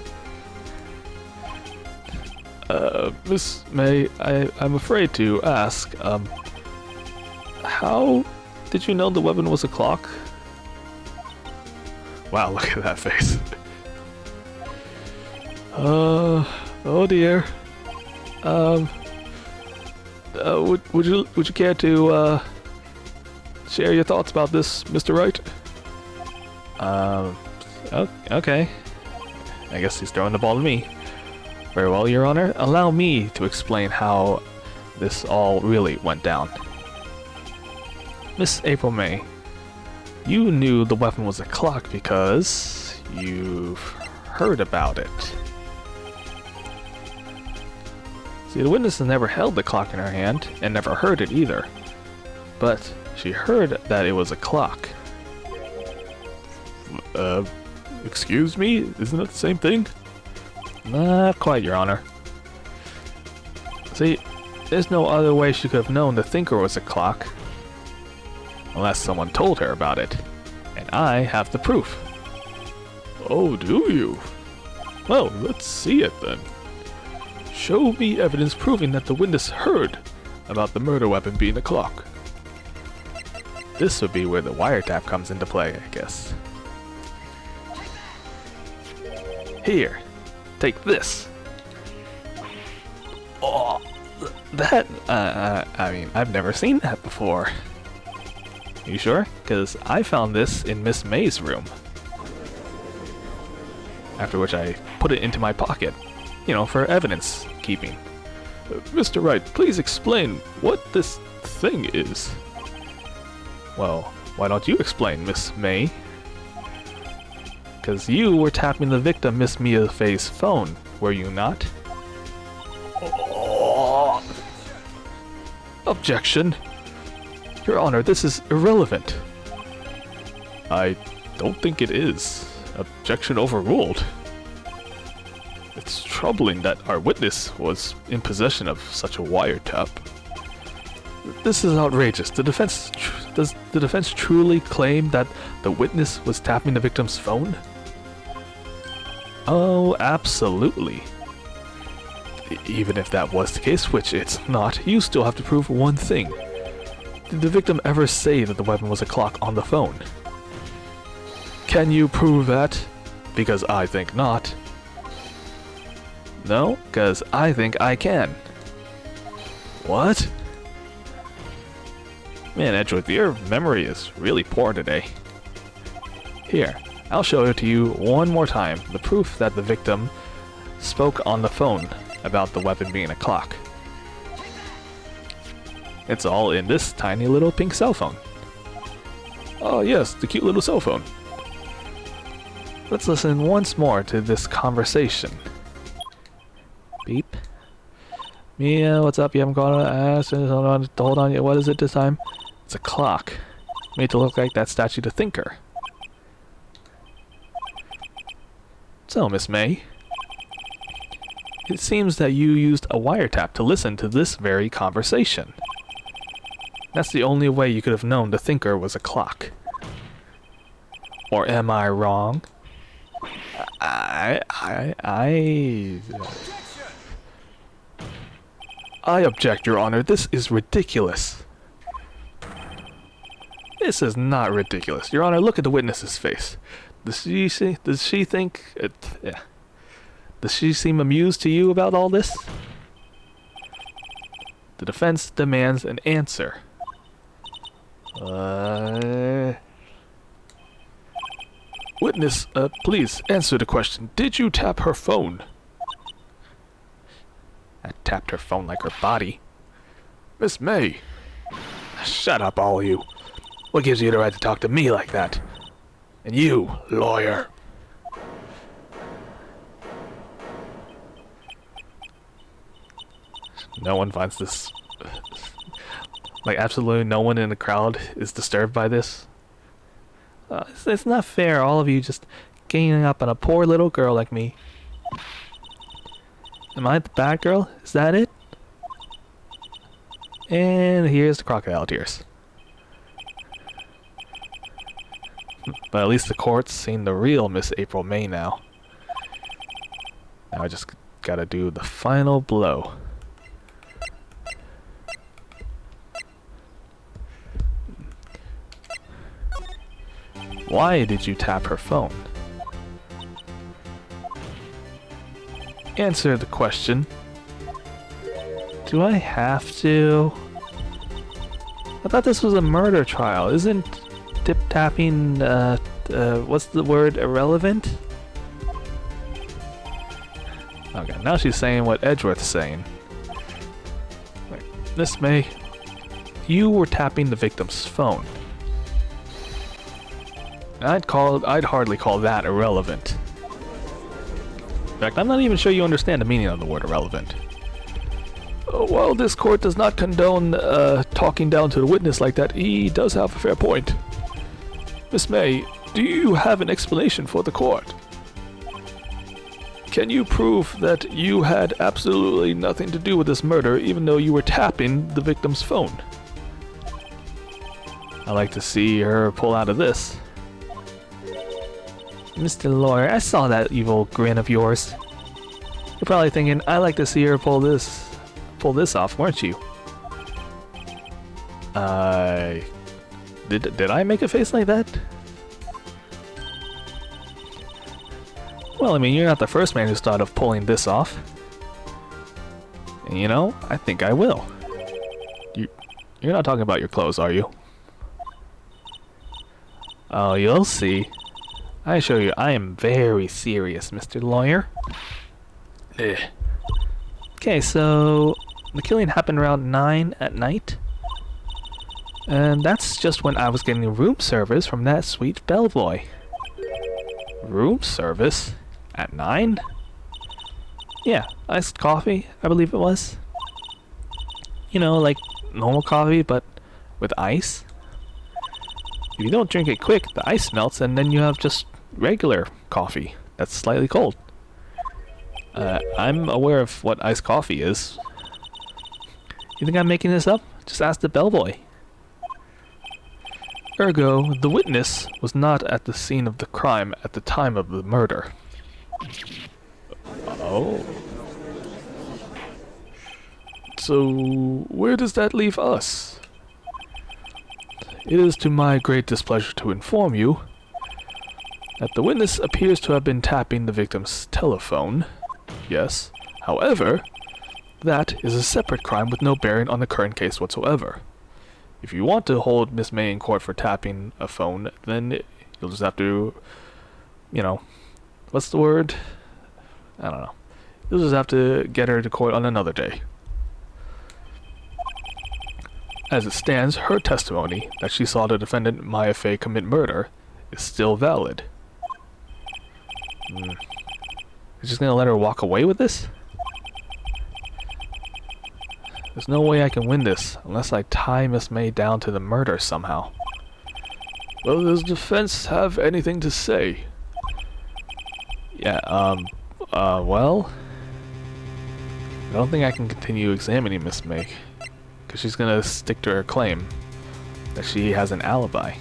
Miss May, I'm afraid to ask, how did you know the weapon was a clock? Wow, look at that face. Oh dear. Would you care to, share your thoughts about this, Mr. Wright? Okay. I guess he's throwing the ball to me. Very well, Your Honor. Allow me to explain how this all really went down. Miss April May, you knew the weapon was a clock because you've heard about it. See, the witness has never held the clock in her hand and never heard it either. But she heard that it was a clock. Excuse me? Isn't it the same thing? Not quite, Your Honor. See, there's no other way she could have known the thinker was a clock. Unless someone told her about it. And I have the proof. Oh, do you? Well, let's see it then. Show me evidence proving that the witness heard about the murder weapon being a clock. This would be where the wiretap comes into play, I guess. Here, take this. Oh, that, I mean, I've never seen that before. You sure? Because I found this in Miss May's room. After which I put it into my pocket, you know, for evidence keeping. Mr. Wright, please explain what this thing is. Well, why don't you explain, Miss May? Because you were tapping the victim, Miss Mia Fey's phone, were you not? Oh. Objection. Your Honor, this is irrelevant. I don't think it is. Objection overruled. It's troubling that our witness was in possession of such a wiretap. This is outrageous. Does the defense truly claim that the witness was tapping the victim's phone? Oh, absolutely. Even if that was the case, which it's not, you still have to prove one thing. Did the victim ever say that the weapon was a clock on the phone? Can you prove that? Because I think not. No, because I think I can. What? Man, Edgeworth, your memory is really poor today. Here, I'll show it to you one more time, the proof that the victim spoke on the phone about the weapon being a clock. It's all in this tiny little pink cell phone. Oh yes, the cute little cell phone. Let's listen once more to this conversation. Beep. Mia, what's up? You haven't gone to ask. Hold on. What is it this time? It's a clock. Made to look like that statue to Thinker. So, Miss May, it seems that you used a wiretap to listen to this very conversation. That's the only way you could have known the Thinker was a clock. Or am I wrong? I object, Your Honor. This is ridiculous. This is not ridiculous. Your Honor, look at the witness's face. Does she think it, yeah. Does she seem amused to you about all this? The defense demands an answer. Witness, please answer the question. Did you tap her phone? I tapped her phone like her body. Miss May! Shut up, all of you. What gives you the right to talk to me like that? And you, lawyer. No one finds this... like, absolutely no one in the crowd is disturbed by this. It's not fair, all of you just ganging up on a poor little girl like me. Am I the bad girl? Is that it? And here's the crocodile tears. But at least the court's seen the real Miss April May now. Now I just gotta do the final blow. Why did you tap her phone? Answer the question. Do I have to? I thought this was a murder trial. Isn't tip-tapping, what's the word, irrelevant? Okay, now she's saying what Edgeworth's saying. Wait, Miss May, you were tapping the victim's phone. I'd hardly call that irrelevant. In fact, I'm not even sure you understand the meaning of the word irrelevant. While this court does not condone talking down to the witness like that, he does have a fair point. Miss May, do you have an explanation for the court? Can you prove that you had absolutely nothing to do with this murder, even though you were tapping the victim's phone? I'd like to see her pull out of this. Mr. Lawyer, I saw that evil grin of yours. You're probably thinking, I'd like to see her pull this off, weren't you? Did I make a face like that? Well, I mean, you're not the first man who's thought of pulling this off. And you know, I think I will. You're not talking about your clothes, are you? Oh, you'll see. I assure you, I am very serious, Mr. Lawyer. Ugh. Okay, so the killing happened around 9 at night. And that's just when I was getting room service from that sweet bellboy. Room service? At 9? Yeah, iced coffee, I believe it was. You know, like normal coffee, but with ice. If you don't drink it quick, the ice melts and then you have just regular coffee that's slightly cold. I'm aware of what iced coffee is. You think I'm making this up? Just ask the bellboy. Ergo, the witness was not at the scene of the crime at the time of the murder. Oh. So, where does that leave us? It is to my great displeasure to inform you that the witness appears to have been tapping the victim's telephone. Yes. However, that is a separate crime with no bearing on the current case whatsoever. If you want to hold Miss May in court for tapping a phone, then you'll just have to, you know, what's the word? I don't know. You'll just have to get her to court on another day. As it stands, her testimony that she saw the defendant Maya Fey commit murder is still valid. You're just gonna let her walk away with this? There's no way I can win this unless I tie Miss May down to the murder somehow. Well, does the defense have anything to say? Yeah, well... I don't think I can continue examining Miss May, because she's gonna stick to her claim that she has an alibi.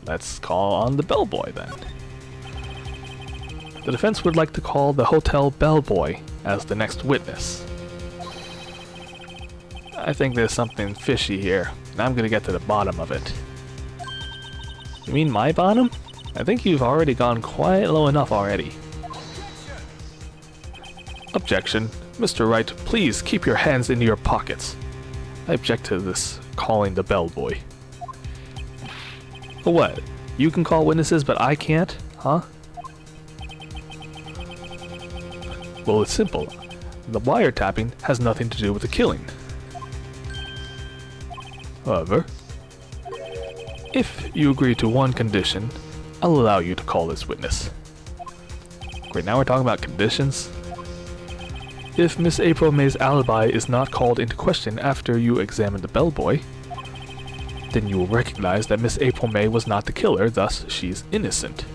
Let's call on the bellboy then. The defense would like to call the hotel bellboy as the next witness. I think there's something fishy here, and I'm gonna get to the bottom of it. You mean my bottom? I think you've already gone quite low enough already. Objection. Mr. Wright, please keep your hands in your pockets. I object to this calling the bellboy. What? You can call witnesses, but I can't? Huh? Well, it's simple. The wiretapping has nothing to do with the killing. However, if you agree to one condition, I'll allow you to call this witness. Great, now we're talking about conditions? If Miss April May's alibi is not called into question after you examine the bellboy, then you will recognize that Miss April May was not the killer, thus she's innocent.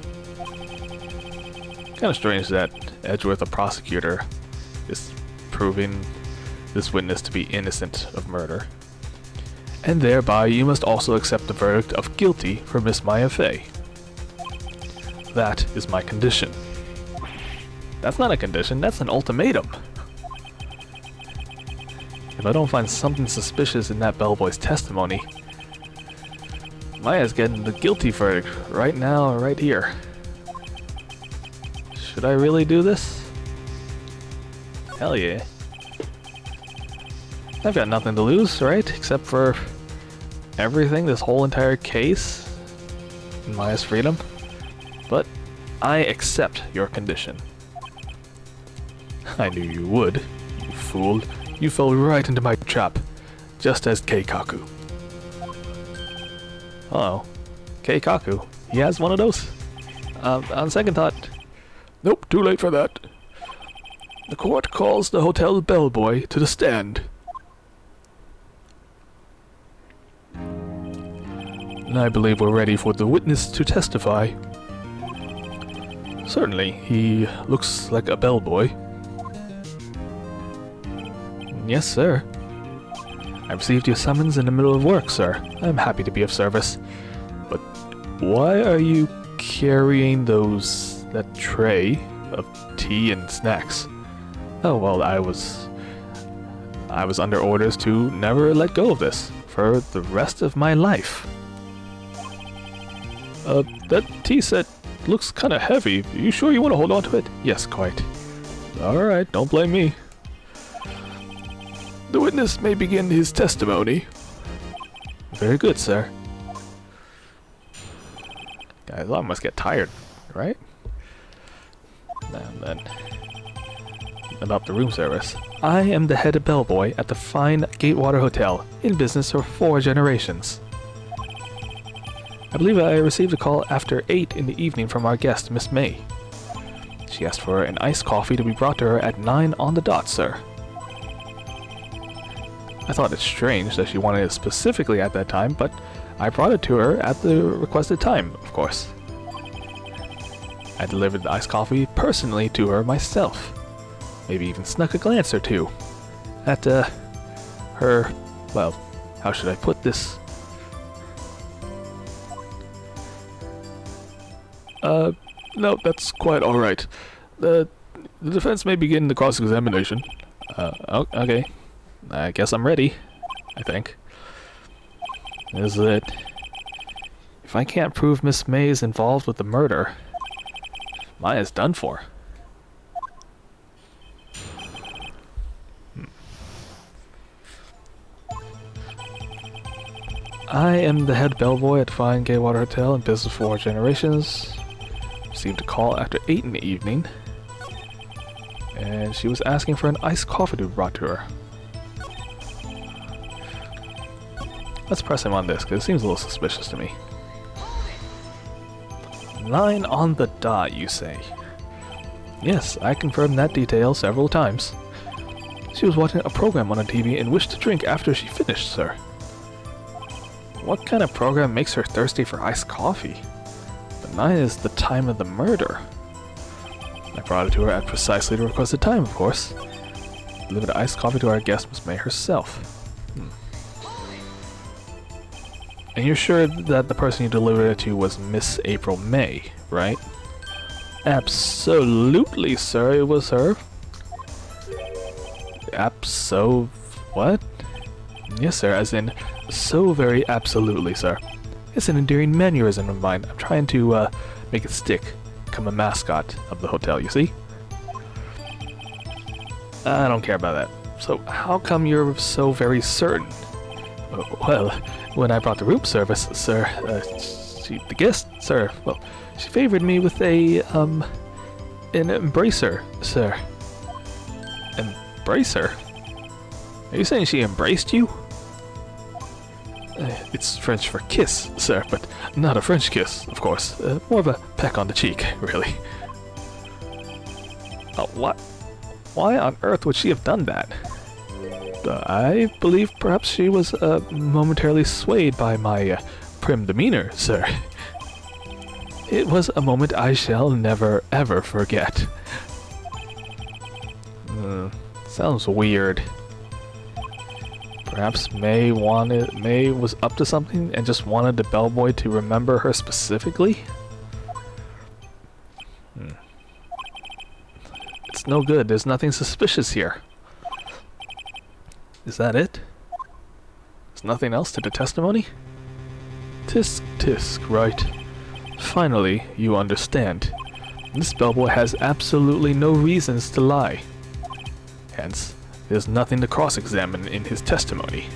Kinda strange that Edgeworth, a prosecutor, is proving this witness to be innocent of murder. And thereby you must also accept the verdict of guilty for Miss Maya Fey. That is my condition. That's not a condition, that's an ultimatum. If I don't find something suspicious in that bellboy's testimony, Maya's getting the guilty verdict right now, right here. Should I really do this? Hell yeah. I've got nothing to lose, right? Except for everything, this whole entire case, and Maya's freedom. But I accept your condition. I knew you would, you fool. You fell right into my trap, just as Keikaku. Uh-oh. Keikaku. He has one of those. On second thought... Nope, too late for that. The court calls the hotel bellboy to the stand. And I believe we're ready for the witness to testify. Certainly, he looks like a bellboy. Yes, sir. I received your summons in the middle of work, sir. I'm happy to be of service. But why are you carrying that tray of tea and snacks? Oh, well, I was under orders to never let go of this for the rest of my life. That tea set looks kinda heavy. You sure you want to hold on to it? Yes, quite. Alright, don't blame me. The witness may begin his testimony. Very good, sir. Guys, I must get tired, right? And then, about the room service. I am the head bellboy at the fine Gatewater Hotel, in business for 4 generations. I believe I received a call after 8 in the evening from our guest, Miss May. She asked for an iced coffee to be brought to her at 9 on the dot, sir. I thought it strange that she wanted it specifically at that time, but I brought it to her at the requested time, of course. I delivered the iced coffee personally to her myself. Maybe even snuck a glance or two at her, well, how should I put this? No, that's quite alright. The defense may begin the cross-examination. Okay. I guess I'm ready, I think. Is it? If I can't prove Miss May is involved with the murder, Maya's done for. I am the head bellboy at Fine Gatewater Hotel in business for 4 generations. Received a call after 8 in the evening, and she was asking for an iced coffee to be brought to her. Let's press him on this, because it seems a little suspicious to me. 9 on the dot, you say? Yes, I confirmed that detail several times. She was watching a program on the TV and wished to drink after she finished, sir. What kind of program makes her thirsty for iced coffee? But 9 is the time of the murder. I brought it to her at precisely the requested time, of course. Delivered the iced coffee to our guest, Miss May herself. And you're sure that the person you delivered it to was Miss April May, right? Absolutely, sir, it was her. What? Yes, sir, as in, so very absolutely, sir. It's an endearing mannerism of mine. I'm trying to, make it stick. Become a mascot of the hotel, you see? I don't care about that. So, how come you're so very certain? Well, when I brought the room service, sir, the guest, sir, well, she favored me with an embracer, sir. Embracer? Are you saying she embraced you? It's French for kiss, sir, but not a French kiss, of course. More of a peck on the cheek, really. What? Why on earth would she have done that? I believe perhaps she was momentarily swayed by my prim demeanor, sir. It was a moment I shall never ever forget. Sounds weird. Perhaps May was up to something and just wanted the bellboy to remember her specifically? It's no good. There's nothing suspicious here. Is that it? There's nothing else to the testimony? Tisk tisk, right. Finally, you understand. This bellboy has absolutely no reasons to lie. Hence, there's nothing to cross-examine in his testimony.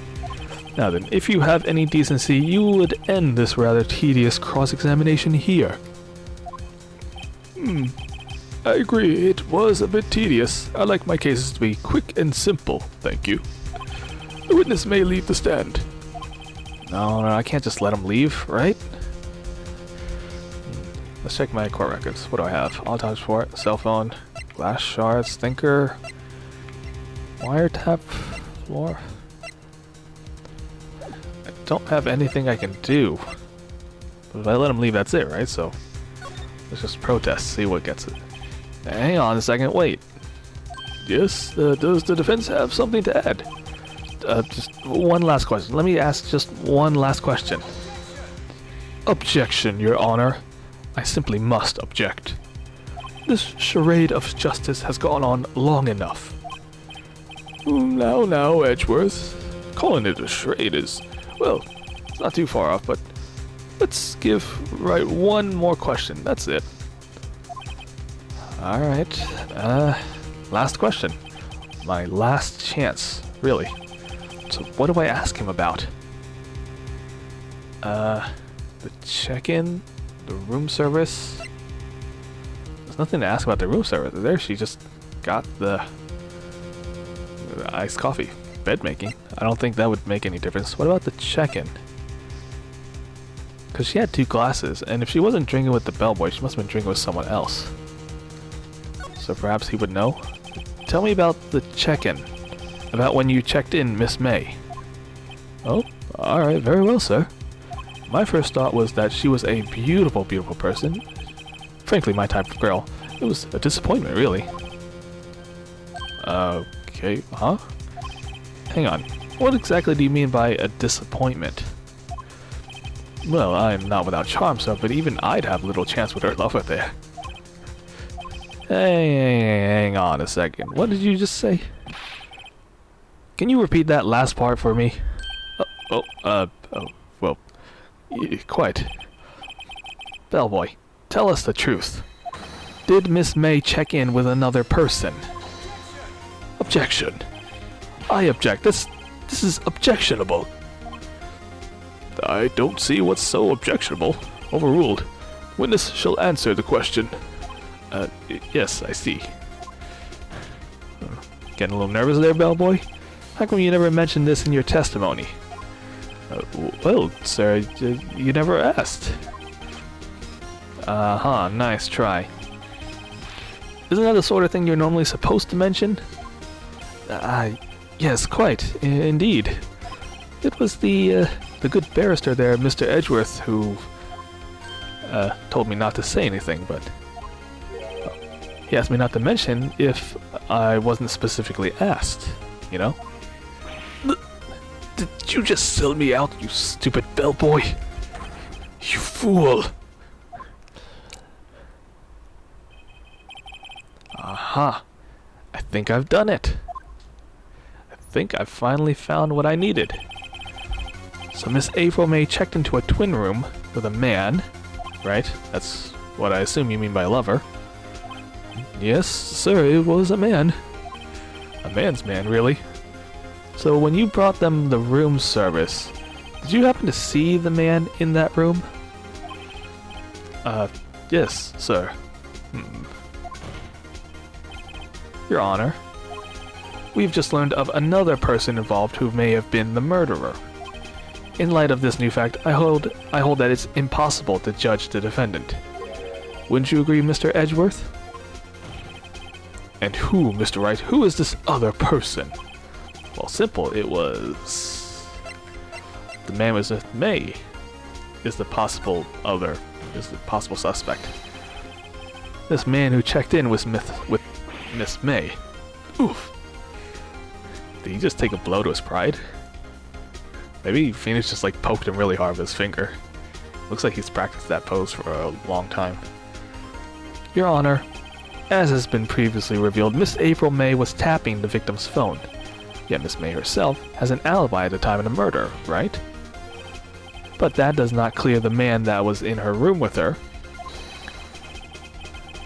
Now then, if you have any decency, you would end this rather tedious cross-examination here. I agree, it was a bit tedious. I like my cases to be quick and simple, thank you. The witness may leave the stand. No, I can't just let him leave, right? Let's check my court records. What do I have? Autopsy report, cell phone, glass shards, thinker, wiretap, floor. I don't have anything I can do. But if I let him leave, that's it, right? So, let's just protest, see what gets it. Hang on a second, wait. Yes, does the defense have something to add? Just one last question. Let me ask just one last question. Objection, Your Honor. I simply must object. This charade of justice has gone on long enough. Now, Edgeworth. Calling it a charade is, well, it's not too far off, but let's give Wright one more question. That's it. Alright. Last question. My last chance, really. So what do I ask him about? The check-in? The room service? There's nothing to ask about the room service. There, she just got the iced coffee. Bed making. I don't think that would make any difference. What about the check-in? Because she had 2 glasses, and if she wasn't drinking with the bellboy, she must have been drinking with someone else. So perhaps he would know? Tell me about the check-in. About when you checked in, Miss May. Oh, alright, very well, sir. My first thought was that she was a beautiful, beautiful person. Frankly, my type of girl. It was a disappointment, really. Okay, huh? Hang on. What exactly do you mean by a disappointment? Well, I'm not without charm, sir, but even I'd have little chance with her lover there. Hey, hang on a second. What did you just say? Can you repeat that last part for me? Well, quite. Bellboy, tell us the truth. Did Miss May check in with another person? Objection. I object. This is objectionable. I don't see what's so objectionable. Overruled. Witness shall answer the question. Yes, I see. Getting a little nervous there, bellboy? How come you never mentioned this in your testimony? Well, sir, you never asked. Nice try. Isn't that the sort of thing you're normally supposed to mention? Yes, quite, indeed. It was the good barrister there, Mr. Edgeworth, who told me not to say anything, but he asked me not to mention if I wasn't specifically asked, you know? Did you just sell me out, you stupid bellboy? You fool! Aha! I think I've done it. I think I've finally found what I needed. So Miss April May checked into a twin room with a man, right? That's what I assume you mean by lover. Yes, sir, it was a man. A man's man, really. So when you brought them the room service, did you happen to see the man in that room? Yes, sir. Your Honor, we've just learned of another person involved who may have been the murderer. In light of this new fact, I hold that it's impossible to judge the defendant. Wouldn't you agree, Mr. Edgeworth? And who, Mr. Wright, who is this other person? Well, simple, it was... The man was Miss May, is the possible suspect. This man who checked in was with Miss May. Oof. Did he just take a blow to his pride? Maybe Phoenix just like poked him really hard with his finger. Looks like he's practiced that pose for a long time. Your Honor, as has been previously revealed, Miss April May was tapping the victim's phone. Yet Miss May herself has an alibi at the time of the murder, right? But that does not clear the man that was in her room with her.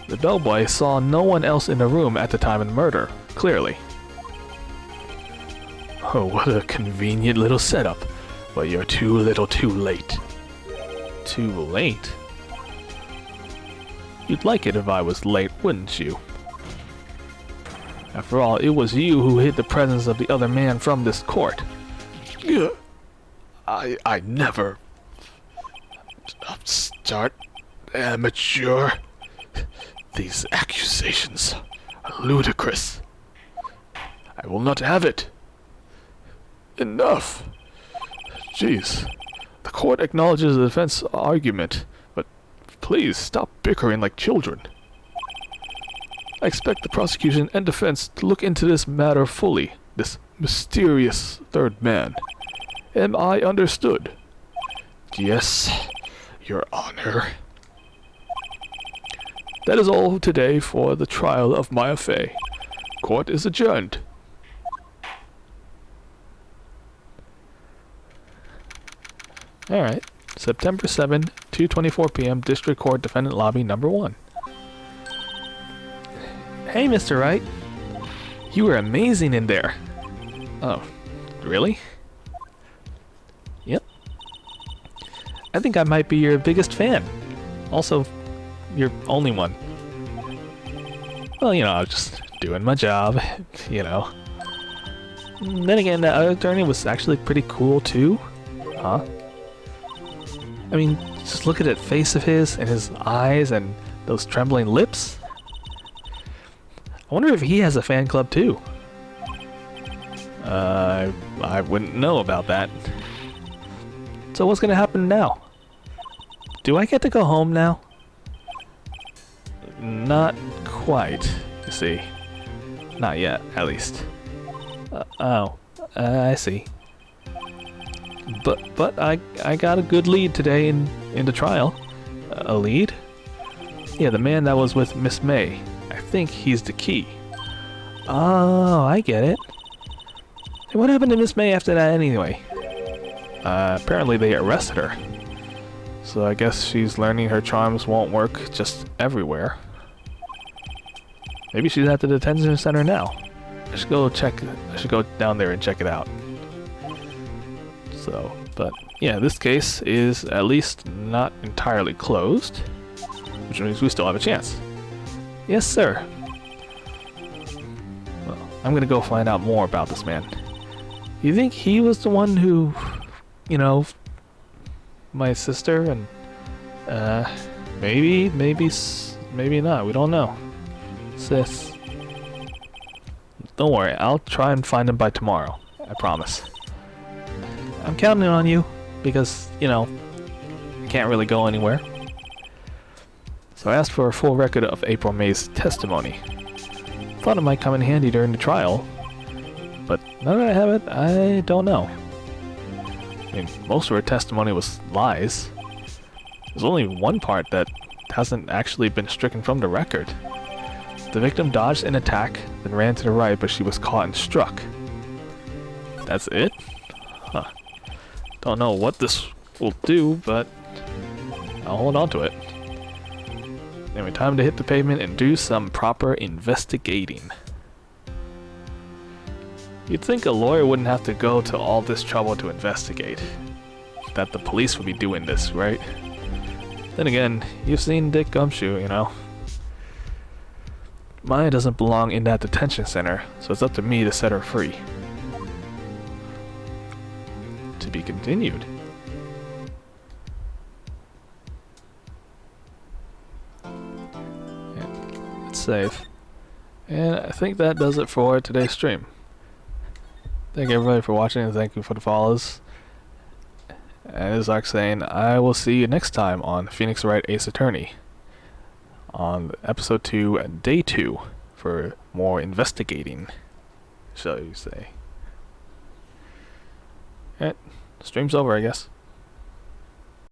The bellboy saw no one else in the room at the time of the murder, clearly. Oh, what a convenient little setup. But you're too little too late. Too late? You'd like it if I was late, wouldn't you? After all, it was you who hid the presence of the other man from this court. I never... Upstart amateur. These accusations are ludicrous. I will not have it. Enough. Jeez. The court acknowledges the defense argument, but please stop bickering like children. I expect the prosecution and defense to look into this matter fully, this mysterious third man. Am I understood? Yes, Your Honor. That is all today for the trial of Maya Fey. Court is adjourned. Alright, September 7, 2:24 p.m. District Court Defendant Lobby Number 1. Hey, Mr. Wright. You were amazing in there. Oh, really? I think I might be your biggest fan. Also, your only one. Well, you know, I was just doing my job, you know. Then again, the other attorney was actually pretty cool too. Huh? I mean, just look at that face of his, and his eyes, and those trembling lips. I wonder if he has a fan club too. I wouldn't know about that. So what's gonna happen now? Do I get to go home now? Not quite, you see. Not yet, at least. I see. But I got a good lead today in the trial. A lead? Yeah, the man that was with Miss May. I think he's the key. Oh, I get it. Hey, what happened to Miss May after that anyway? Apparently they arrested her. So I guess she's learning her charms won't work just everywhere. Maybe she's at the detention center now. I should go down there and check it out. So, but yeah, this case is at least not entirely closed, which means we still have a chance. Yes, sir. Well, I'm gonna go find out more about this man. You think he was the one who, you know, my sister and, maybe not, we don't know. Sis. Don't worry, I'll try and find him by tomorrow. I promise. I'm counting on you, because, you know, I can't really go anywhere. So I asked for a full record of April May's testimony. Thought it might come in handy during the trial, but now that I have it, I don't know. I mean, most of her testimony was lies. There's only one part that hasn't actually been stricken from the record. The victim dodged an attack, then ran to the right, but she was caught and struck. That's it? Huh. Don't know what this will do, but I'll hold on to it. Anyway, time to hit the pavement and do some proper investigating. You'd think a lawyer wouldn't have to go to all this trouble to investigate. That the police would be doing this, right? Then again, you've seen Dick Gumshoe, you know. Maya doesn't belong in that detention center, so it's up to me to set her free. To be continued. Yeah, let's save. And I think that does it for today's stream. Thank everybody for watching and thank you for the follows. And as Ark saying, I will see you next time on Phoenix Wright Ace Attorney. On episode 2 and day 2 for more investigating, shall you say. Alright, stream's over, I guess.